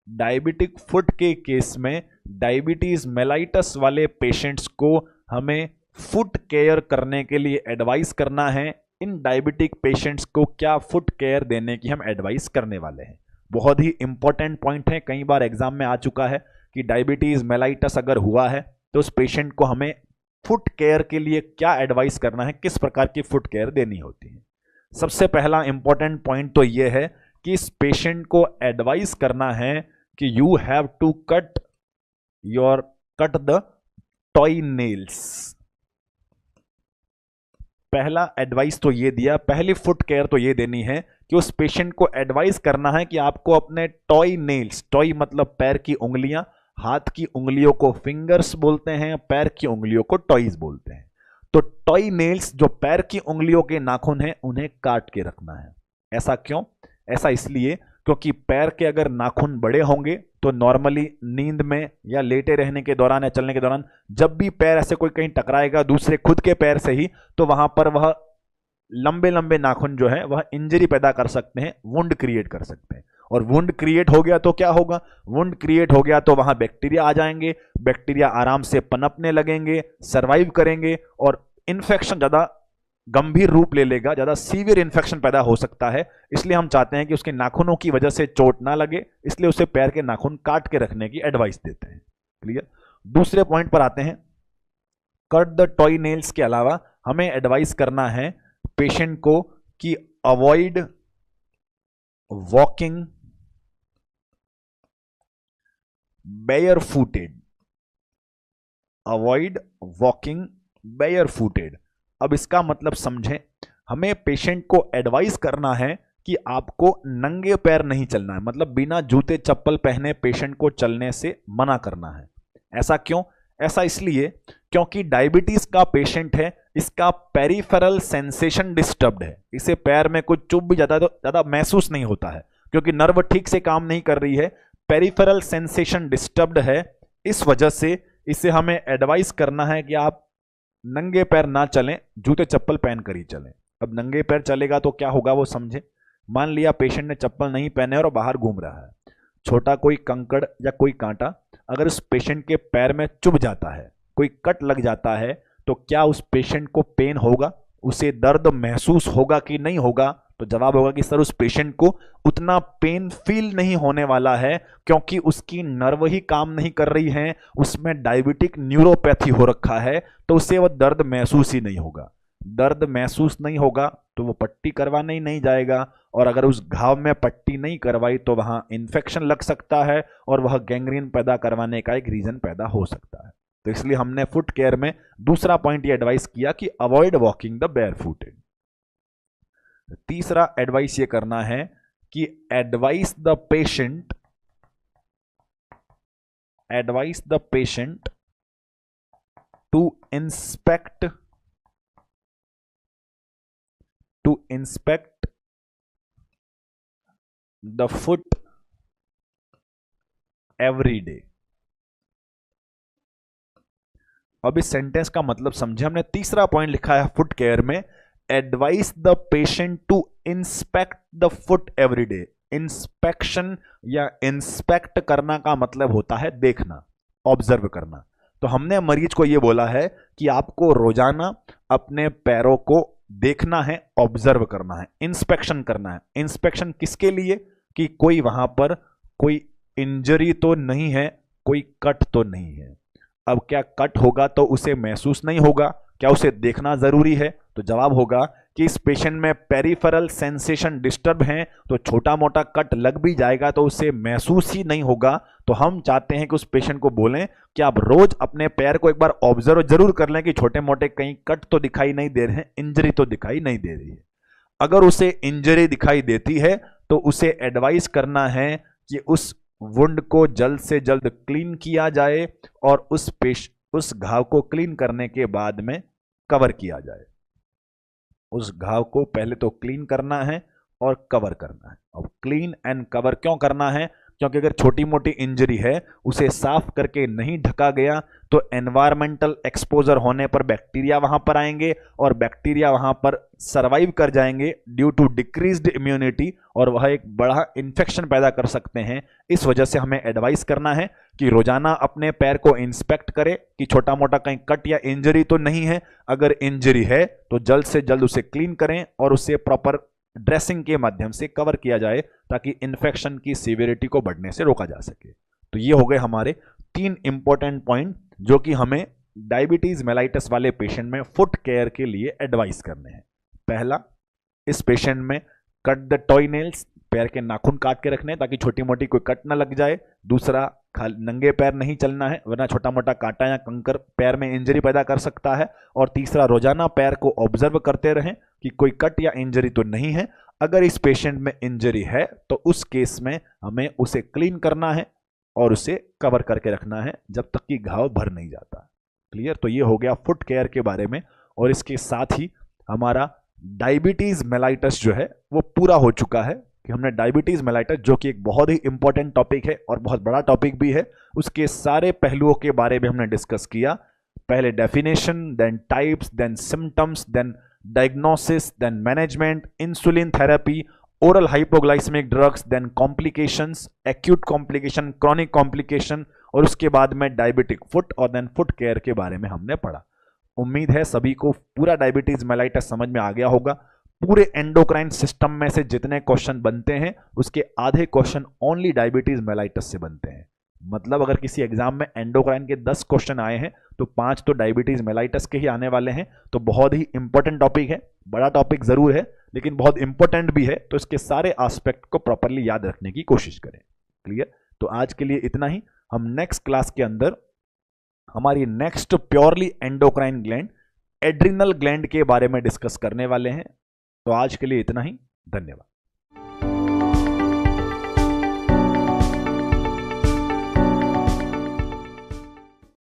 S1: डायबिटिक फुट के केस में डायबिटीज मेलाइटस वाले पेशेंट्स को हमें फुट केयर करने के लिए एडवाइस करना है। इन डायबिटिक पेशेंट्स को क्या फुट केयर देने की हम एडवाइस करने वाले हैं, बहुत ही इंपॉर्टेंट पॉइंट है। कई बार एग्जाम में आ चुका है कि डायबिटीज मेलाइटस अगर हुआ है तो उस पेशेंट को हमें फुट केयर के लिए क्या एडवाइस करना है, किस प्रकार की फुट केयर देनी होती है। सबसे पहला इंपॉर्टेंट पॉइंट तो यह है कि इस पेशेंट को एडवाइस करना है कि you have to cut the toe nails. पहला एडवाइस तो ये दिया, पहली फुट केयर तो ये देनी है कि उस पेशेंट को एडवाइस करना है कि आपको अपने टॉय नेल्स, टॉय मतलब पैर की उंगलियां, हाथ की उंगलियों को फिंगर्स बोलते हैं, पैर की उंगलियों को टॉयज बोलते हैं। तो टॉय नेल्स जो पैर की उंगलियों के नाखून हैं उन्हें काट के रखना है। ऐसा क्यों? ऐसा इसलिए क्योंकि पैर के अगर नाखून बड़े होंगे तो नॉर्मली नींद में या लेटे रहने के दौरान या चलने के दौरान जब भी पैर ऐसे कोई कहीं टकराएगा दूसरे खुद के पैर से ही, तो वहां पर वह लंबे लंबे नाखून जो है वह इंजरी पैदा कर सकते हैं, वुंड क्रिएट कर सकते हैं। और वुंड क्रिएट हो गया तो क्या होगा, वुंड क्रिएट हो गया तो वहां बैक्टीरिया आ जाएंगे, बैक्टीरिया आराम से पनपने लगेंगे, सर्वाइव करेंगे, और इन्फेक्शन ज्यादा गंभीर रूप ले लेगा, ज्यादा सीवियर इन्फेक्शन पैदा हो सकता है। इसलिए हम चाहते हैं कि उसके नाखूनों की वजह से चोट ना लगे, इसलिए उसे पैर के नाखून काट के रखने की एडवाइस देते हैं। क्लियर? दूसरे पॉइंट पर आते हैं। कट द टॉय नेल्स के अलावा हमें एडवाइस करना है पेशेंट को कि अवॉइड वॉकिंग बेयरफुटेड, अवॉइड वॉकिंग बेयरफुटेड। अब इसका मतलब समझें, हमें पेशेंट को एडवाइस करना है कि आपको नंगे पैर नहीं चलना है, मतलब बिना जूते चप्पल पहने पेशेंट को चलने से मना करना है। ऐसा क्यों? ऐसा इसलिए क्योंकि डायबिटीज का पेशेंट है, इसका पेरिफेरल सेंसेशन डिस्टर्ब्ड है, इसे पैर में कुछ चुभ भी जाता है तो ज्यादा महसूस नहीं होता है, क्योंकि नर्व ठीक से काम नहीं कर रही है, पेरिफेरल सेंसेशन डिस्टर्ब्ड है। इस वजह से इसे हमें एडवाइस करना है कि आप नंगे पैर ना चलें, जूते चप्पल पहन कर ही चलें। अब नंगे पैर चलेगा तो क्या होगा वो समझे। मान लिया पेशेंट ने चप्पल नहीं पहने और बाहर घूम रहा है, छोटा कोई कंकड़ या कोई कांटा अगर उस पेशेंट के पैर में चुभ जाता है, कोई कट लग जाता है, तो क्या उस पेशेंट को पेन होगा, उसे दर्द महसूस होगा कि नहीं होगा? तो जवाब होगा कि सर उस पेशेंट को उतना पेन फील नहीं होने वाला है, क्योंकि उसकी नर्व ही काम नहीं कर रही है, उसमें डायबिटिक न्यूरोपैथी हो रखा है, तो उसे वह दर्द महसूस ही नहीं होगा। दर्द महसूस नहीं होगा तो वो पट्टी करवाने ही नहीं जाएगा, और अगर उस घाव में पट्टी नहीं करवाई तो वहां इन्फेक्शन लग सकता है और वह गैंग्रीन पैदा करवाने का एक रीजन पैदा हो सकता है। तो इसलिए हमने फुट केयर में दूसरा पॉइंट ये एडवाइस किया कि अवॉइड वॉकिंग द बेयरफुटेड। तीसरा एडवाइस ये करना है कि advise the patient to inspect the foot every day. अब इस सेंटेंस का मतलब समझे। हमने तीसरा पॉइंट लिखा है फुट केयर में, advise the patient to inspect the foot every day. Inspection या इंस्पेक्ट करना का मतलब होता है देखना, ऑब्जर्व करना। तो हमने मरीज को यह बोला है कि आपको रोजाना अपने पैरों को देखना है, ऑब्जर्व करना है, इंस्पेक्शन करना है। इंस्पेक्शन किसके लिए? कि कोई वहां पर कोई इंजरी तो नहीं है, कोई कट तो नहीं है। अब क्या कट होगा तो उसे महसूस नहीं होगा? क्या उसे देखना जरूरी है? तो जवाब होगा कि इस पेशेंट में पेरिफेरल सेंसेशन डिस्टर्ब हैं, तो छोटा मोटा कट लग भी जाएगा तो उसे महसूस ही नहीं होगा। तो हम चाहते हैं कि उस पेशेंट को बोलें कि आप रोज अपने पैर को एक बार ऑब्जर्व जरूर कर लें कि छोटे मोटे कहीं कट तो दिखाई नहीं दे रहे हैं, इंजरी तो दिखाई नहीं दे रही है। अगर उसे इंजरी दिखाई देती है तो उसे एडवाइस करना है कि उस वुंड को जल्द से जल्द क्लीन किया जाए और उस घाव को क्लीन करने के बाद में कवर किया जाए। उस घाव को पहले तो क्लीन करना है और कवर करना है। अब क्लीन एंड कवर क्यों करना है? क्योंकि अगर छोटी मोटी इंजरी है उसे साफ करके नहीं ढका गया तो एनवायरमेंटल एक्सपोजर होने पर बैक्टीरिया वहां पर आएंगे और बैक्टीरिया वहां पर सरवाइव कर जाएंगे ड्यू टू डिक्रीज्ड इम्यूनिटी, और वह एक बड़ा इन्फेक्शन पैदा कर सकते हैं। इस वजह से हमें एडवाइस करना है कि रोजाना अपने पैर को इंस्पेक्ट करें कि छोटा मोटा कहीं कट या इंजरी तो नहीं है। अगर इंजरी है तो जल्द से जल्द उसे क्लीन करें और उसे प्रॉपर ड्रेसिंग के माध्यम से कवर किया जाए ताकि इन्फेक्शन की सीवियरिटी को बढ़ने से रोका जा सके। तो ये हो गए हमारे 3 इंपॉर्टेंट पॉइंट जो कि हमें डायबिटीज मेलाइटस वाले पेशेंट में फुट केयर के लिए एडवाइस करने हैं। पहला, इस पेशेंट में कट द टॉय नेल्स, पैर के नाखून काट के रखने ताकि छोटी मोटी कोई कट ना लग जाए। दूसरा, नंगे पैर नहीं चलना है वरना छोटा मोटा कांटा या कंकर पैर में इंजरी पैदा कर सकता है। और तीसरा, रोजाना पैर को ऑब्जर्व करते रहें कि कोई कट या इंजरी तो नहीं है। अगर इस पेशेंट में इंजरी है तो उस केस में हमें उसे क्लीन करना है और उसे कवर करके रखना है जब तक कि घाव भर नहीं जाता। क्लियर? तो ये हो गया फुट केयर के बारे में। और इसके साथ ही हमारा डायबिटीज मेलाइटस जो है वो पूरा हो चुका है कि हमने डायबिटीज मेलाइटस, जो कि एक बहुत ही इंपॉर्टेंट टॉपिक है और बहुत बड़ा टॉपिक भी है, उसके सारे पहलुओं के बारे में हमने डिस्कस किया। पहले definition, then types, then symptoms, then diagnosis, then management, insulin therapy, oral hypoglycaemic drugs, then complications, acute complication, chronic complication, और उसके बाद में डायबिटिक फुट और देन फुट केयर के बारे में हमने पढ़ा। उम्मीद है सभी को पूरा डायबिटीज मेलाइटस समझ में आ गया होगा। पूरे एंडोक्राइन सिस्टम में से जितने क्वेश्चन बनते हैं उसके आधे क्वेश्चन ओनली डायबिटीज मेलाइटस से बनते हैं। मतलब अगर किसी एग्जाम में एंडोक्राइन के 10 क्वेश्चन आए हैं तो 5 तो डायबिटीज मेलाइटस के ही आने वाले हैं। तो बहुत ही इंपॉर्टेंट टॉपिक है, बड़ा टॉपिक जरूर है लेकिन बहुत इंपॉर्टेंट भी है। तो इसके सारे एस्पेक्ट को प्रॉपरली याद रखने की कोशिश करें। क्लियर? तो आज के लिए इतना ही। हम नेक्स्ट क्लास के अंदर हमारी next purely endocrine gland, adrenal gland के बारे में डिस्कस करने वाले हैं। तो आज के लिए इतना ही। धन्यवाद।